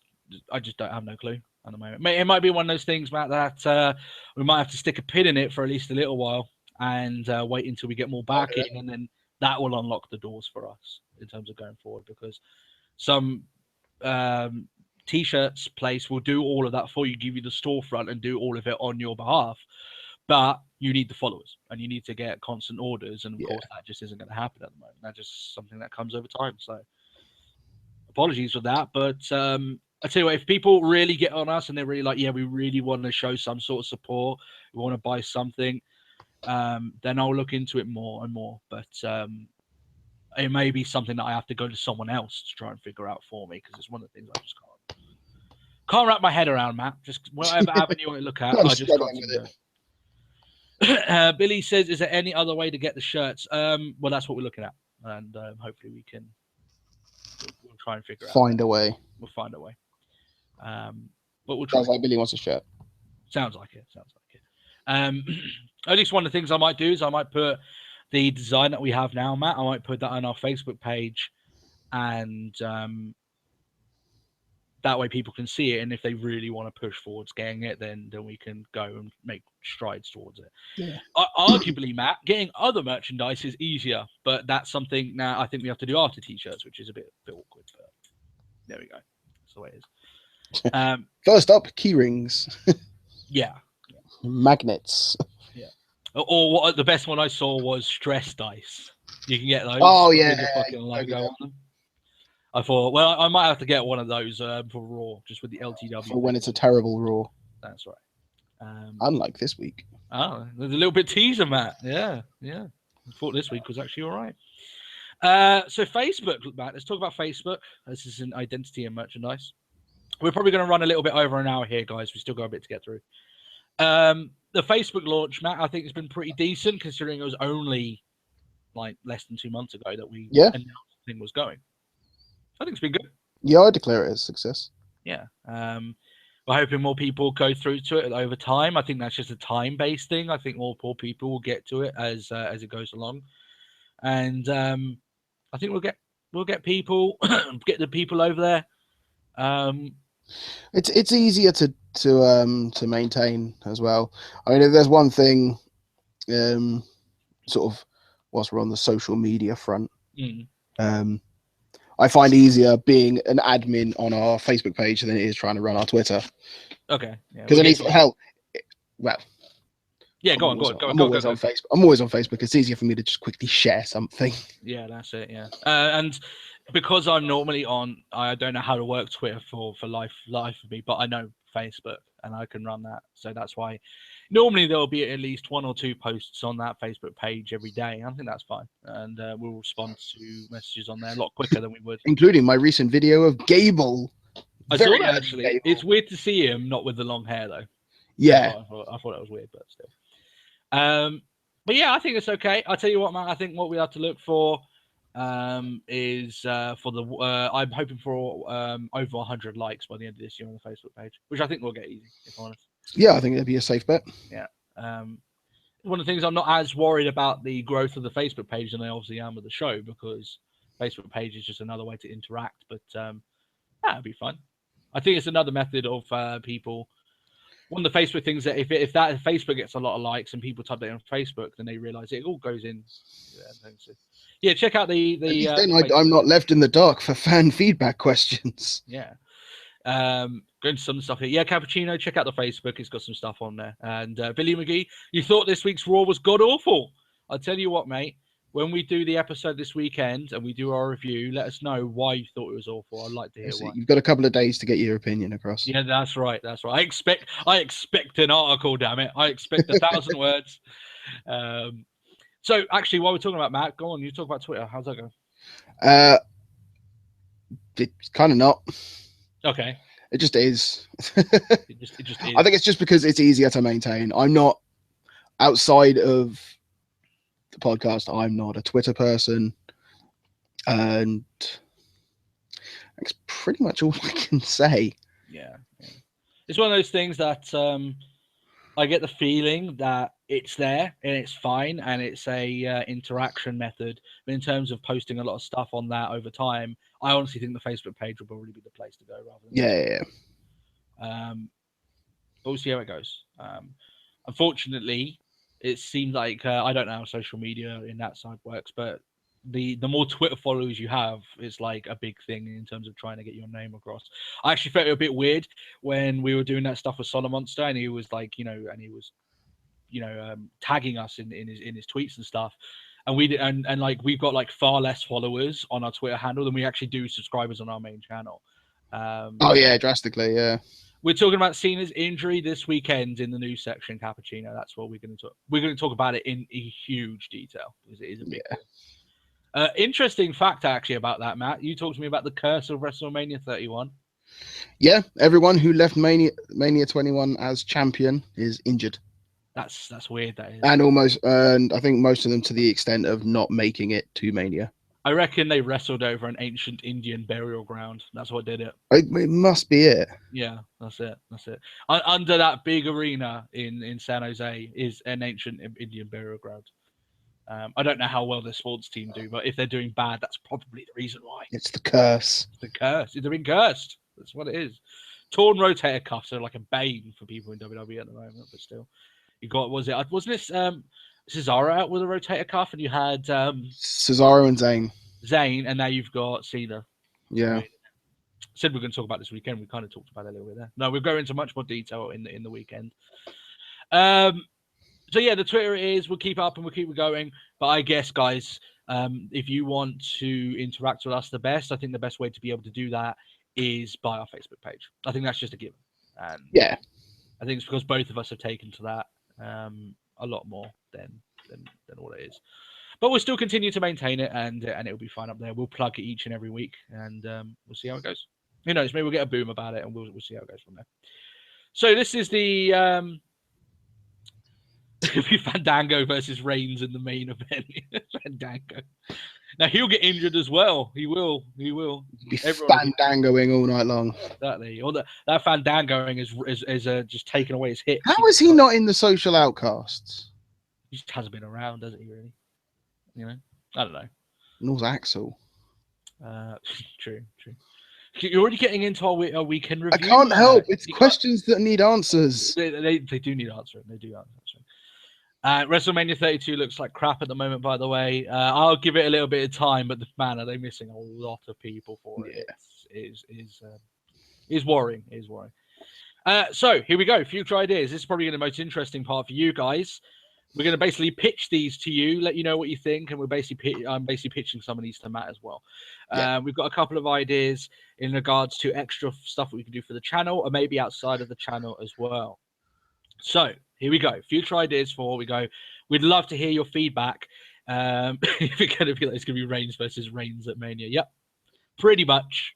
don't have no clue at the moment. It might be one of those things, Matt, that we might have to stick a pin in it for at least a little while and wait until we get more backing, and then that will unlock the doors for us in terms of going forward. Because some t-shirts place will do all of that for you, give you the storefront and do all of it on your behalf. But you need the followers and you need to get constant orders. And of course, that just isn't going to happen at the moment. That's just something that comes over time. So apologies for that. But I tell you what, if people really get on us and they're really like, yeah, we really want to show some sort of support, we want to buy something, then I'll look into it more and more. But it may be something that I have to go to someone else to try and figure out for me, because it's one of the things I just can't wrap my head around, Matt. Just whatever avenue I look at, I just can't. Billy says, is there any other way to get the shirts? Well, that's what we're looking at, and hopefully we'll try and figure find a way. We'll find a way. But we'll try. Sounds like Billy wants a shirt. Sounds like it. At least one of the things I might do is I might put the design that we have now, Matt. I might put that on our Facebook page, and that way people can see it, and if they really want to push forwards getting it, then we can go and make strides towards it. Yeah. Arguably, Matt, getting other merchandise is easier, but that's something now I think we have to do after t-shirts, which is a bit awkward, but there we go. That's the way it is. First up, key rings. Yeah. Magnets. Yeah. Or what the best one I saw was stress dice. You can get those. Oh yeah. With your fucking logo on them. I thought, well, I might have to get one of those for Raw, just with the LTW. For when it's a terrible Raw. That's right. Unlike this week. Oh, there's a little bit teaser, Matt. Yeah. I thought this week was actually all right. So Facebook, Matt, let's talk about Facebook. This is an identity and merchandise. We're probably going to run a little bit over an hour here, guys. We still got a bit to get through. The Facebook launch, Matt, I think it's been pretty decent, considering it was only like less than 2 months ago that we announced the thing was going. I think it's been good. Yeah, I declare it as a success. Yeah. We're hoping more people go through to it over time. I think that's just a time-based thing. I think more people will get to it as it goes along, and I think we'll get people get the people over there. It's easier to maintain as well. I mean, if there's one thing, sort of, whilst we're on the social media front, I find easier being an admin on our Facebook page than it is trying to run our Twitter. Okay. Because well. Yeah, go on. I'm always on Facebook. I'm always on Facebook. It's easier for me to just quickly share something. Yeah, that's it. Yeah, and because I'm normally on, I don't know how to work Twitter for life of me, but I know Facebook and I can run that. So that's why normally there'll be at least 1 or 2 posts on that Facebook page every day. I think that's fine, and we'll respond to messages on there a lot quicker than we would. Including my recent video of Gable. I saw that actually. Gable. It's weird to see him not with the long hair though. Yeah. I thought that was weird, but still. But yeah, I think it's okay. I'll tell you what, man. I think what we have to look for is for the. I'm hoping for over 100 likes by the end of this year on the Facebook page, which I think we'll get easy, if I'm honest. Yeah, I think it'd be a safe bet. Yeah. One of the things I'm not as worried about the growth of the Facebook page than I obviously am with the show, because Facebook page is just another way to interact. But that'd be fun. I think it's another method of people. One of the Facebook things that if Facebook gets a lot of likes and people type it on Facebook, then they realize it all goes in. Yeah, check out the. Then I'm not left in the dark for fan feedback questions. Yeah. Going to some stuff here. Yeah, Cappuccino, check out the Facebook. It's got some stuff on there. And Billy McGee, you thought this week's Raw was god awful. I'll tell you what, mate. When we do the episode this weekend and we do our review, let us know why you thought it was awful. I'd like to hear why. You've got a couple of days to get your opinion across. Yeah, that's right. That's right. I expect an article, damn it. I expect 1,000 words. So actually, while we're talking about Matt, go on. You talk about Twitter. How's that going? It's kind of not. Okay. It just is. It just is. I think it's just because it's easier to maintain. I'm not outside of the podcast. I'm not a Twitter person, and that's pretty much all I can say. Yeah. It's one of those things that I get the feeling that it's there and it's fine and it's a interaction method. But in terms of posting a lot of stuff on that over time, I honestly think the Facebook page will probably be the place to go rather than Yeah. But we'll see how it goes. Unfortunately, it seems like I don't know how social media in that side works, but the more Twitter followers you have is like a big thing in terms of trying to get your name across. I actually felt it a bit weird when we were doing that stuff with Solomon Monster, and he was like, tagging us in his tweets and stuff. And we did, and like we've got like far less followers on our Twitter handle than we actually do subscribers on our main channel. Drastically, yeah. We're talking about Cena's injury this weekend in the news section, Cappuccino. That's what we're going to talk. We're going to talk about it in a huge detail because it is a big deal. Interesting fact actually about that, Matt. You talked to me about the curse of WrestleMania 31. Yeah, everyone who left Mania 21 as champion is injured. That's weird. That is, and I think most of them to the extent of not making it to Mania. I reckon they wrestled over an ancient Indian burial ground. That's what did it. It must be it. Yeah, that's it. Under that big arena in San Jose is an ancient Indian burial ground. I don't know how well their sports team do, but if they're doing bad, that's probably the reason why. It's the curse. The curse. They're being cursed. That's what it is. Torn rotator cuffs are like a bane for people in WWE at the moment, but still. You got, wasn't it Cesaro out with a rotator cuff, and you had Cesaro and Zayn, and now you've got Cena. Yeah. Said we're going to talk about this weekend. We kind of talked about it a little bit there. No, we'll go into much more detail in the weekend. So yeah, the Twitter is, we'll keep up and we'll keep going. But I guess, guys, if you want to interact with us the best, I think the best way to be able to do that is by our Facebook page. I think that's just a given. And yeah, I think it's because both of us have taken to that a lot more than what it is. But we'll still continue to maintain it, and it'll be fine up there. We'll plug it each and every week, and we'll see how it goes. Who knows? Maybe we'll get a boom about it, and we'll see how it goes from there. So this is the Fandango versus Reigns in the main event. Fandango. Now he'll get injured as well. He will. Be fandangoing all night long. Exactly. Or that fandangoing is just taking away his hips. How is he not in the Social Outcasts? He just hasn't been around, doesn't he? Really? You know, I don't know. Nor's Axel. True. You're already getting into our weekend review. I can't help. It's questions that need answers. They do need answering. They do answer. WrestleMania 32 looks like crap at the moment, by the way. I'll give it a little bit of time, but man, are they missing a lot of people for it? Yeah. Is worrying. So here we go. Future ideas. This is probably the most interesting part for you guys. We're going to basically pitch these to you, let you know what you think, and I'm basically pitching some of these to Matt as well. Yeah. We've got a couple of ideas in regards to extra stuff that we can do for the channel, or maybe outside of the channel as well. So here we go. Future ideas for we go. We'd love to hear your feedback. If it's going to be like, it's going to be Reigns versus Reigns at Mania. Yep, pretty much.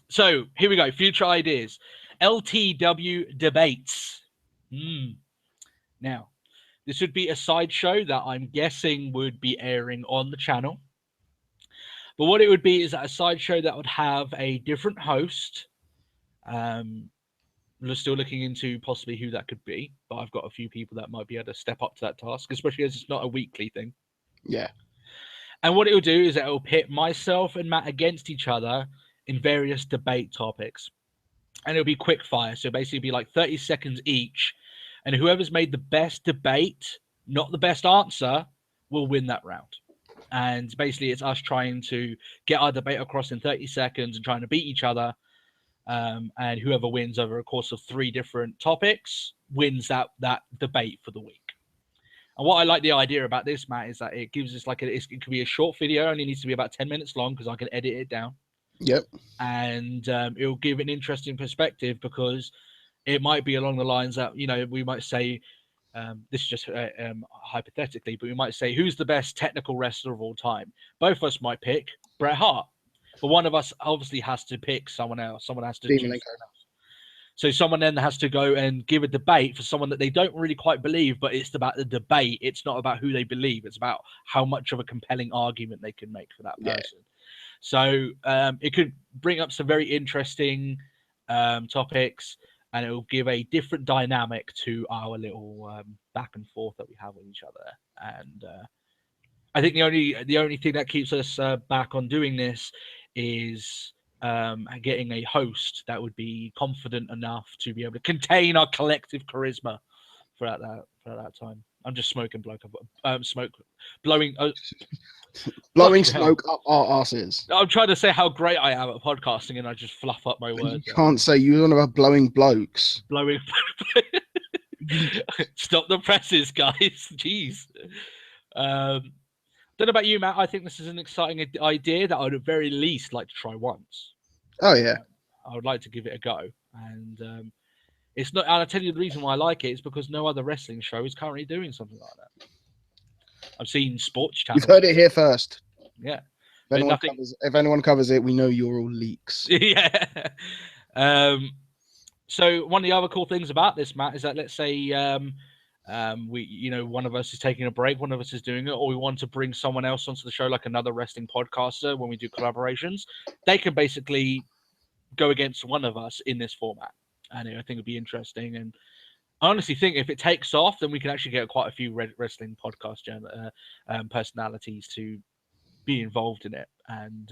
So here we go. Future ideas. LTW debates. Now, this would be a sideshow that I'm guessing would be airing on the channel. But what it would be is that a sideshow that would have a different host. We're still looking into possibly who that could be, but I've got a few people that might be able to step up to that task, especially as it's not a weekly thing. Yeah. And what it will do is it will pit myself and Matt against each other in various debate topics. And it'll be quick fire. So basically be like 30 seconds each. And whoever's made the best debate, not the best answer, will win that round. And basically it's us trying to get our debate across in 30 seconds and trying to beat each other. And whoever wins over a course of 3 different topics wins that debate for the week. And what I like the idea about this, Matt, is that it gives us it could be a short video, only needs to be about 10 minutes long because I can edit it down. Yep. And it'll give an interesting perspective because it might be along the lines that, we might say, this is just hypothetically, but we might say, who's the best technical wrestler of all time? Both of us might pick Bret Hart. But one of us obviously has to pick someone else. Someone has to choose someone else. So someone then has to go and give a debate for someone that they don't really quite believe, but it's about the debate. It's not about who they believe. It's about how much of a compelling argument they can make for that person. Yeah. So it could bring up some very interesting topics, and it will give a different dynamic to our little back and forth that we have with each other. And I think the only thing that keeps us back on doing this is getting a host that would be confident enough to be able to contain our collective charisma throughout that time. I'm just smoking blowing smoke up our asses. I'm trying to say how great I am at podcasting, and I just fluff up my words. You can't say you don't about blowing blokes. Blowing. Stop the presses, guys. Jeez. Don't know about you, Matt. I think this is an exciting idea that I would at very least like to try once. Oh yeah, I would like to give it a go, and it's not. And I'll tell you the reason why I like it is because no other wrestling show is currently doing something like that. I've seen sports channels. You've heard it here first. Yeah. If anyone covers it, we know you're all leaks. Yeah. So one of the other cool things about this, Matt, is that let's say one of us is taking a break, one of us is doing it, or we want to bring someone else onto the show, like another wrestling podcaster when we do collaborations, they can basically go against one of us in this format. And I think it'd be interesting. And I honestly think if it takes off, then we can actually get quite a few wrestling podcast personalities to be involved in it. And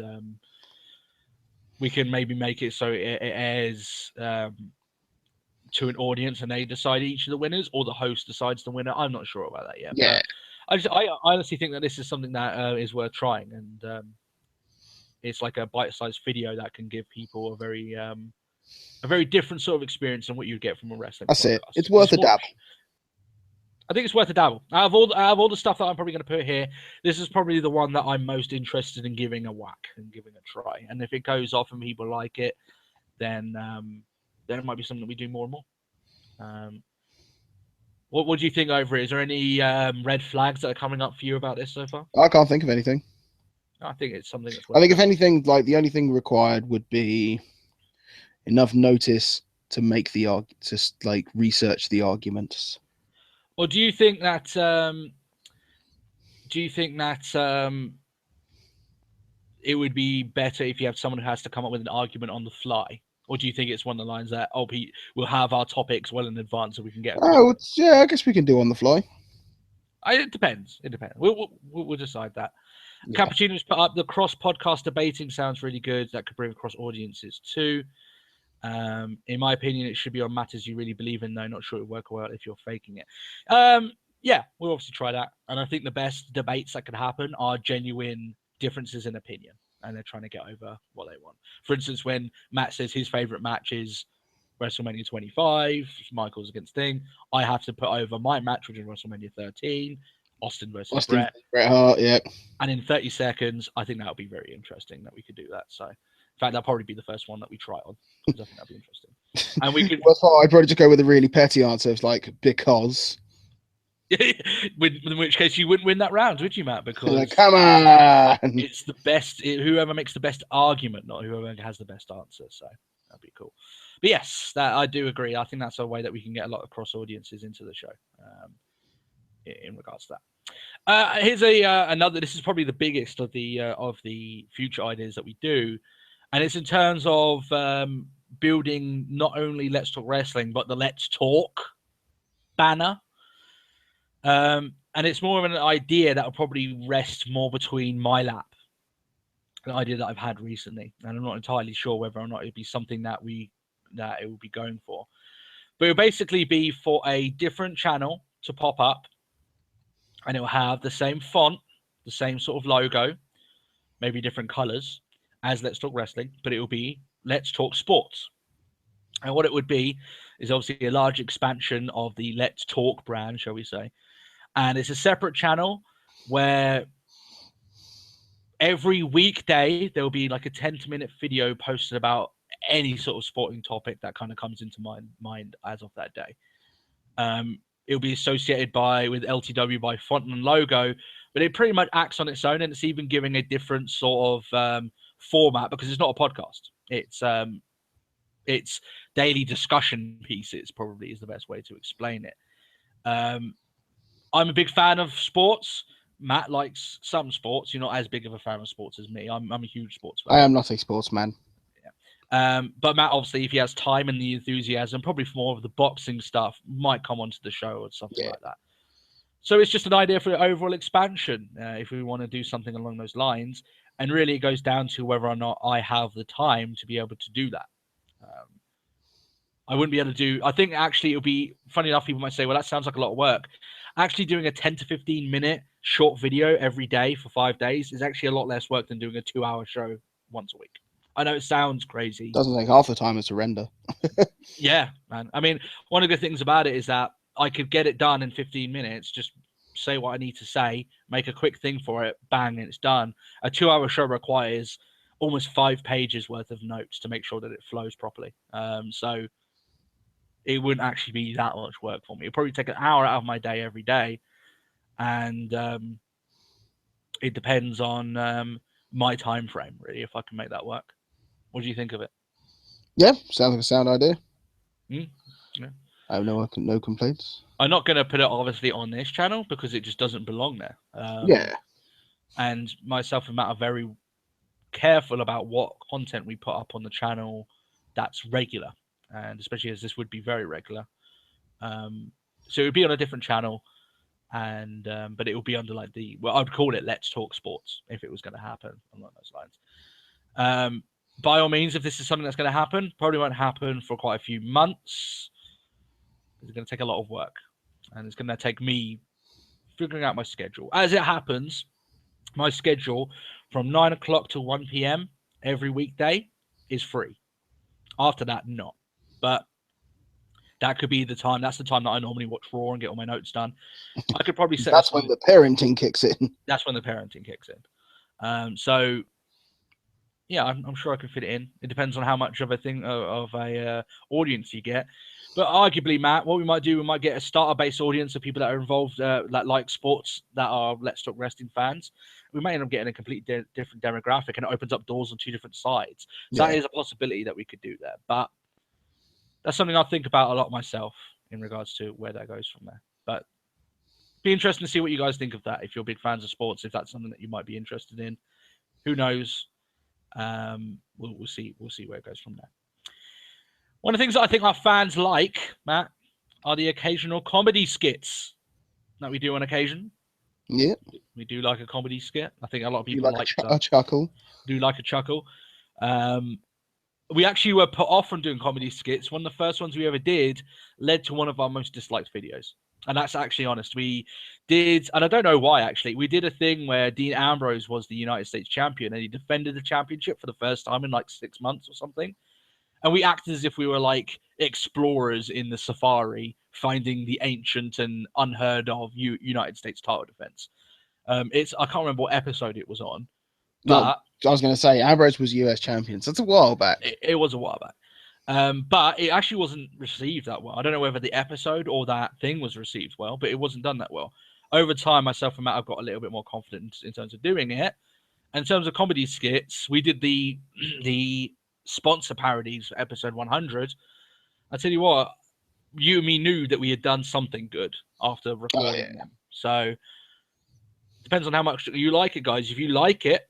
we can maybe make it so it airs to an audience and they decide each of the winners, or the host decides the winner. I'm not sure about that yet. Yeah. But I honestly think that this is something that is worth trying, and it's like a bite-sized video that can give people a very different sort of experience than what you'd get from a wrestling podcast. It. It's worth a dabble. I think it's worth a dabble. Out of all the stuff that I'm probably going to put here, this is probably the one that I'm most interested in giving a whack and giving a try. And if it goes off and people like it, then it might be something that we do more and more. What do you think over it? Is there any red flags that are coming up for you about this so far? I can't think of anything. I think it's something that's I think if anything, like the only thing required would be enough notice to make research the arguments. Or do you think that it would be better if you have someone who has to come up with an argument on the fly? Or do you think it's one of the lines that we'll have our topics well in advance so we can get? I guess we can do on the fly. It depends. We'll decide that. Yeah. Cappuccino's put up the cross podcast debating sounds really good. That could bring across audiences too. In my opinion, it should be on matters you really believe in, though. Not sure it would work well if you're faking it. Yeah, we'll obviously try that. And I think the best debates that could happen are genuine differences in opinion, and they're trying to get over what they want. For instance, when Matt says his favorite match is WrestleMania 25, Michaels against Sting, I have to put over my match, which is WrestleMania 13, Austin versus Bret Hart, yeah. And in 30 seconds, I think that would be very interesting that we could do that. So, in fact, that'll probably be the first one that we try on. I think that'd be interesting. And we could. Well, I'd probably just go with a really petty answer. It's like, because. In which case, you wouldn't win that round, would you, Matt? Because come on, it's the best. Whoever makes the best argument, not whoever has the best answer. So that'd be cool. But yes, that I do agree. I think that's a way that we can get a lot of cross audiences into the show. In regards to that. Here's another. This is probably the biggest of the future ideas that we do, and it's in terms of building not only Let's Talk Wrestling but the Let's Talk banner. And it's more of an idea that will probably rest more between my lap, an idea that I've had recently, and I'm not entirely sure whether or not it'd be something that it will be going for. But it'll basically be for a different channel to pop up, and it'll have the same font, the same sort of logo, maybe different colors as Let's Talk Wrestling, but it will be Let's Talk Sports. And what it would be is obviously a large expansion of the Let's Talk brand, shall we say. And it's a separate channel where every weekday there will be like a 10-minute video posted about any sort of sporting topic that kind of comes into my mind as of that day. It'll be associated with LTW by font and logo, but it pretty much acts on its own, and it's even giving a different sort of format because it's not a podcast. It's daily discussion pieces, probably is the best way to explain it. I'm a big fan of sports. Matt likes some sports. You're not as big of a fan of sports as me. I'm a huge sports fan. I am not a sportsman. But Matt, obviously, if he has time and the enthusiasm, probably for more of the boxing stuff, might come onto the show or something like that. So it's just an idea for the overall expansion, if we want to do something along those lines. And really, it goes down to whether or not I have the time to be able to do that. I wouldn't be able to do. I think actually it would be funny enough. People might say, "Well, that sounds like a lot of work." Actually, doing a 10 to 15-minute short video every day for 5 days is actually a lot less work than doing a 2-hour show once a week. I know it sounds crazy. Doesn't take half the time as to render. Yeah, man. I mean, one of the good things about it is that I could get it done in 15 minutes, just say what I need to say, make a quick thing for it, bang, and it's done. A 2-hour show requires almost 5 pages worth of notes to make sure that it flows properly. So it wouldn't actually be that much work for me. It'd probably take an hour out of my day every day. And it depends on my time frame, really, if I can make that work. What do you think of it? Yeah, sounds like a sound idea. Yeah. I have no complaints. I'm not going to put it obviously on this channel because it just doesn't belong there. Yeah. And myself and Matt are very careful about what content we put up on the channel that's regular, and especially as this would be very regular. So it would be on a different channel, and but it will be under like I'd call it Let's Talk Sports if it was going to happen along those lines. By all means, if this is something that's going to happen, probably won't happen for quite a few months. It's going to take a lot of work, and it's going to take me figuring out my schedule. As it happens, my schedule from 9 o'clock to 1 p.m. every weekday is free. After that, not. But that could be the time. That's the time that I normally watch Raw and get all my notes done. I could probably set. That's when the parenting kicks in. That's when the parenting kicks in. So yeah, I'm sure I can fit it in. It depends on how much of a audience you get. But arguably, Matt, what we might do, we might get a starter-based audience of people that are involved, that like sports, that are Let's Talk Wrestling fans. We may end up getting a completely different demographic, and it opens up doors on 2 different sides. So that is a possibility that we could do there. But that's something I think about a lot myself in regards to where that goes from there. But be interesting to see what you guys think of that. If you're big fans of sports, if that's something that you might be interested in, who knows? We'll see. We'll see where it goes from there. One of the things that I think our fans like, Matt, are the occasional comedy skits that we do on occasion. Yeah, we do like a comedy skit. I think a lot of people like a chuckle. Do like a chuckle. We actually were put off from doing comedy skits. One of the first ones we ever did led to one of our most disliked videos. And that's actually honest. We did, and I don't know why actually, we did a thing where Dean Ambrose was the United States champion and he defended the championship for the first time in like 6 months or something. And we acted as if we were like explorers in the safari, finding the ancient and unheard of United States title defense. I can't remember what episode it was on, but I was going to say Ambrose was US champion. So it's a while back. It was a while back. But it actually wasn't received that well. I don't know whether the episode or that thing was received well, but it wasn't done that well. Over time, myself and Matt have got a little bit more confidence in terms of doing it. In terms of comedy skits, we did the sponsor parodies for episode 100, I tell you what, you and me knew that we had done something good after recording them. So depends on how much you like it, guys. If you like it,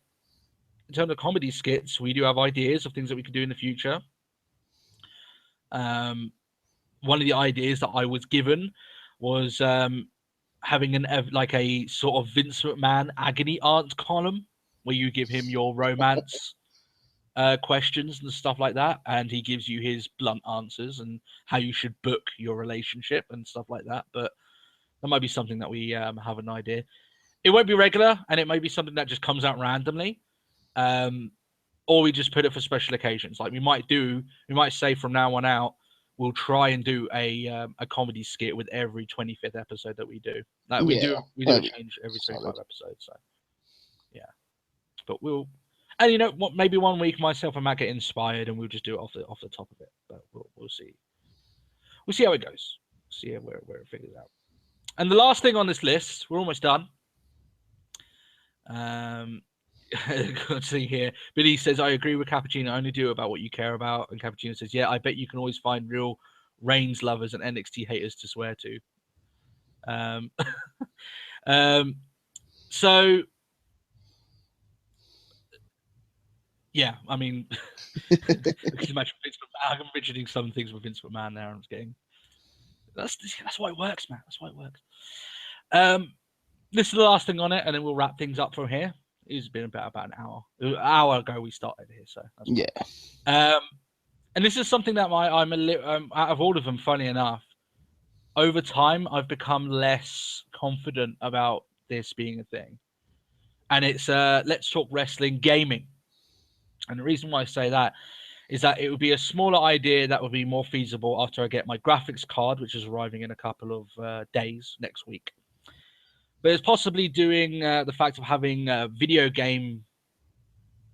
in terms of comedy skits, we do have ideas of things that we could do in the future. One of the ideas that I was given was having a sort of Vince McMahon agony aunt column where you give him your romance questions and stuff like that, and he gives you his blunt answers and how you should book your relationship and stuff like that. But that might be something that we have an idea. It won't be regular, and it may be something that just comes out randomly, or we just put it for special occasions. Like we might say from now on out, we'll try and do a comedy skit with every 25th episode that we do. Like we do a change every 25 episodes. So yeah, but and you know what? Maybe one week myself and Matt get inspired, and we'll just do it off the top of it. But we'll see. We'll see how it goes. See where it figures out. And the last thing on this list, we're almost done. Let's see here. Billy says, I agree with Cappuccino. Only do about what you care about. And Cappuccino says, yeah, I bet you can always find real Reigns lovers and NXT haters to swear to. So, yeah, I mean, I can imagine I'm mentioning some things with Vince McMahon there. I'm just getting that's why it works, man. That's why it works. This is the last thing on it, and then we'll wrap things up from here. It's been about an hour. An hour ago we started here, so that's yeah. And this is something that I'm a little out of all of them. Funny enough, over time I've become less confident about this being a thing, and it's Let's Talk Wrestling Gaming. And the reason why I say that is that it would be a smaller idea that would be more feasible after I get my graphics card, which is arriving in a couple of days next week. But it's possibly doing the fact of having video game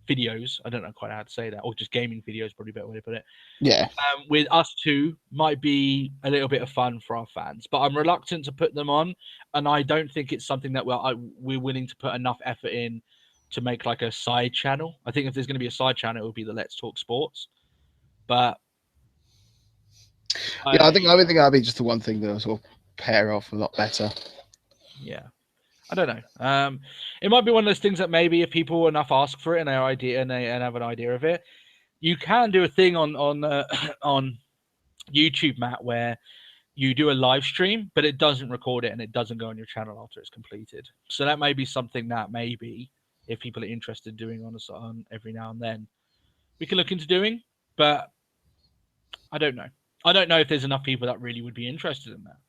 videos. I don't know quite how to say that, or just gaming videos, probably a better way to put it. Yeah. With us two might be a little bit of fun for our fans, but I'm reluctant to put them on, and I don't think it's something that we're willing to put enough effort in to make like a side channel. I think if there's going to be a side channel, it would be the Let's Talk Sports. But yeah, I think that'd be just the one thing that will sort of pair off a lot better. Yeah. I don't know. It might be one of those things that maybe if people enough ask for it and they have an idea of it, you can do a thing on YouTube, Matt, where you do a live stream, but it doesn't record it and it doesn't go on your channel after it's completed. So that may be something that maybe if people are interested in doing on every now and then, we can look into doing. But I don't know. I don't know if there's enough people that really would be interested in that.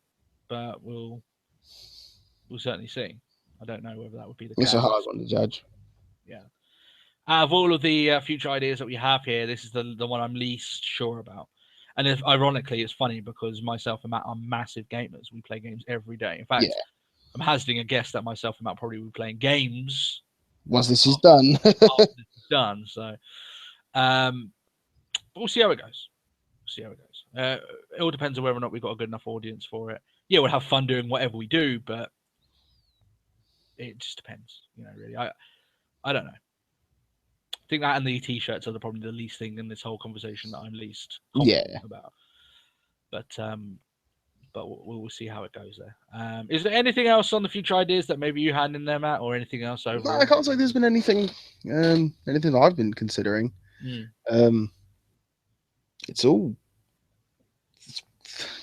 But we'll certainly see. I don't know whether that would be the case. It's a hard one to judge. Yeah. Out of all of the future ideas that we have here, this is the one I'm least sure about. And ironically, it's funny because myself and Matt are massive gamers. We play games every day. In fact, I'm hazarding a guess that myself and Matt probably will be playing games once this is done. after this is done. So, we'll see how it goes. It all depends on whether or not we've got a good enough audience for it. Yeah, we'll have fun doing whatever we do, but it just depends. Really. I don't know. I think that and the t-shirts are probably the least thing in this whole conversation that I'm least confident about. But we'll see how it goes there. Is there anything else on the future ideas that maybe you had in there, Matt, or anything else over? No, I can't say there's been anything that I've been considering. It's all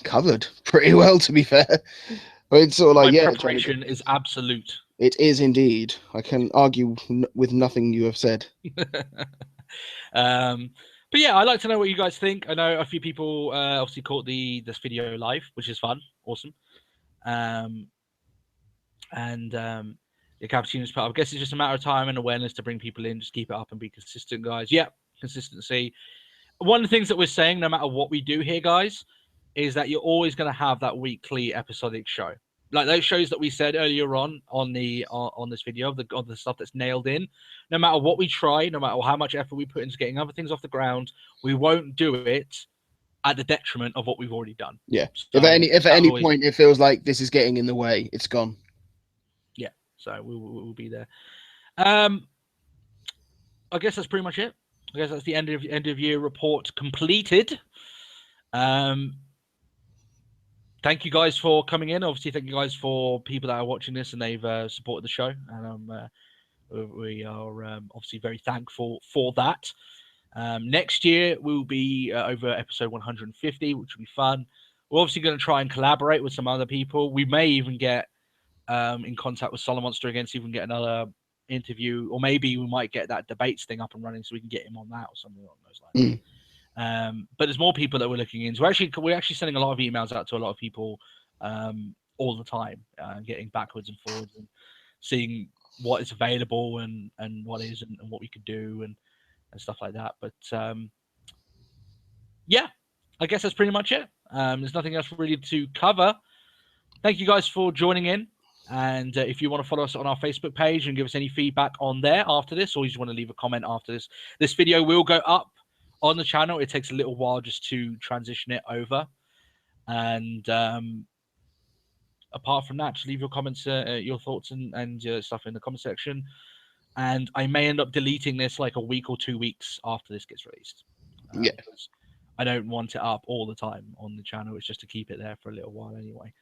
covered pretty well, to be fair. It's sort of like my preparation is absolute. It is indeed. I can argue with nothing you have said. But yeah, I'd like to know what you guys think. I know a few people obviously caught this video live, which is fun, awesome. The Cappuccino's part. I guess it's just a matter of time and awareness to bring people in. Just keep it up and be consistent, guys. Yeah, consistency. One of the things that we're saying, no matter what we do here, guys, is that you're always going to have that weekly episodic show. Like those shows that we said earlier on this video of the stuff that's nailed in. No matter what we try, no matter how much effort we put into getting other things off the ground, we won't do it at the detriment of what we've already done. Yeah. So if at any point it feels like this is getting in the way, it's gone. Yeah. So we'll be there. I guess that's pretty much it. I guess that's the end of year report completed. Thank you guys for coming in. Obviously, thank you guys for people that are watching this and they've supported the show, and we are obviously very thankful for that. Next year we'll be over episode 150, which will be fun. We're obviously going to try and collaborate with some other people. We may even get in contact with Solid Monster again, see if we can get another interview, or maybe we might get that debates thing up and running so we can get him on that or something along those lines. But there's more people that we're looking into. We're actually sending a lot of emails out to a lot of people all the time, getting backwards and forwards and seeing what is available and what isn't and what we could do and stuff like that. But yeah, I guess that's pretty much it. There's nothing else really to cover. Thank you guys for joining in. And if you want to follow us on our Facebook page and give us any feedback on there after this, or you just want to leave a comment after this video will go up on the channel. It takes a little while just to transition it over. And apart from that, just leave your comments, your thoughts and stuff in the comment section. And I may end up deleting this like a week or 2 weeks after this gets released. Yeah. Because I don't want it up all the time on the channel. It's just to keep it there for a little while anyway.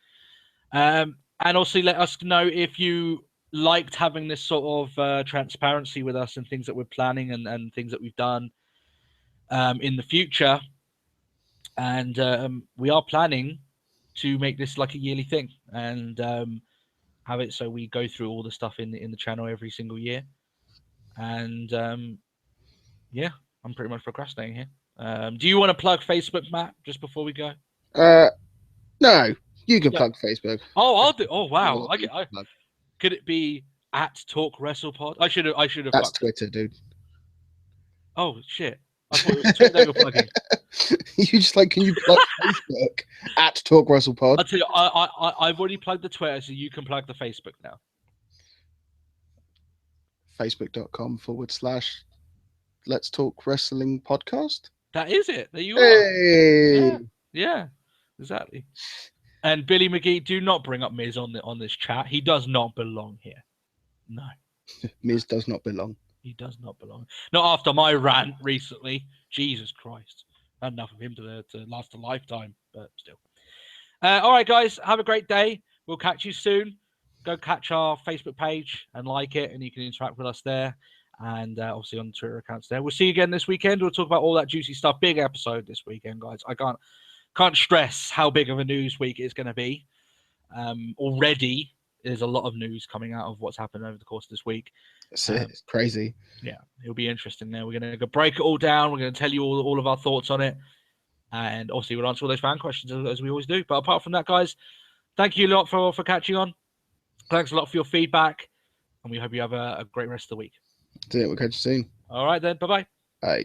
And also let us know if you liked having this sort of transparency with us and things that we're planning and things that we've done in the future. And we are planning to make this like a yearly thing and have it so we go through all the stuff in the channel every single year. And yeah, I'm pretty much procrastinating here. Do you want to plug Facebook, Matt, just before we go? No, you can plug Facebook. Oh, I'll do. Oh, wow. Could it be at Talk WrestlePod? I should have. That's Twitter, dude. Oh shit! I thought it was Twitter that you were plugging. You just like, can you plug Facebook at Talk WrestlePod? I'll tell you, I've already plugged the Twitter, so you can plug the Facebook now. Facebook.com/Let's Talk Wrestling Podcast. That is it. There you are. Yeah, exactly. And Billy McGee, do not bring up Miz on this chat. He does not belong here. No. Miz does not belong. He does not belong. Not after my rant recently. Jesus Christ. Enough of him to last a lifetime, but still. All right, guys. Have a great day. We'll catch you soon. Go catch our Facebook page and like it, and you can interact with us there. And obviously on the Twitter accounts there. We'll see you again this weekend. We'll talk about all that juicy stuff. Big episode this weekend, guys. I can't stress how big of a news week it's going to be. Already, there's a lot of news coming out of what's happened over the course of this week. It's crazy. Yeah, it'll be interesting there. We're going to break it all down. We're going to tell you all of our thoughts on it. And obviously, we'll answer all those fan questions as we always do. But apart from that, guys, thank you a lot for catching on. Thanks a lot for your feedback. And we hope you have a great rest of the week. That's it. We'll catch you soon. All right, then. Bye-bye. Bye.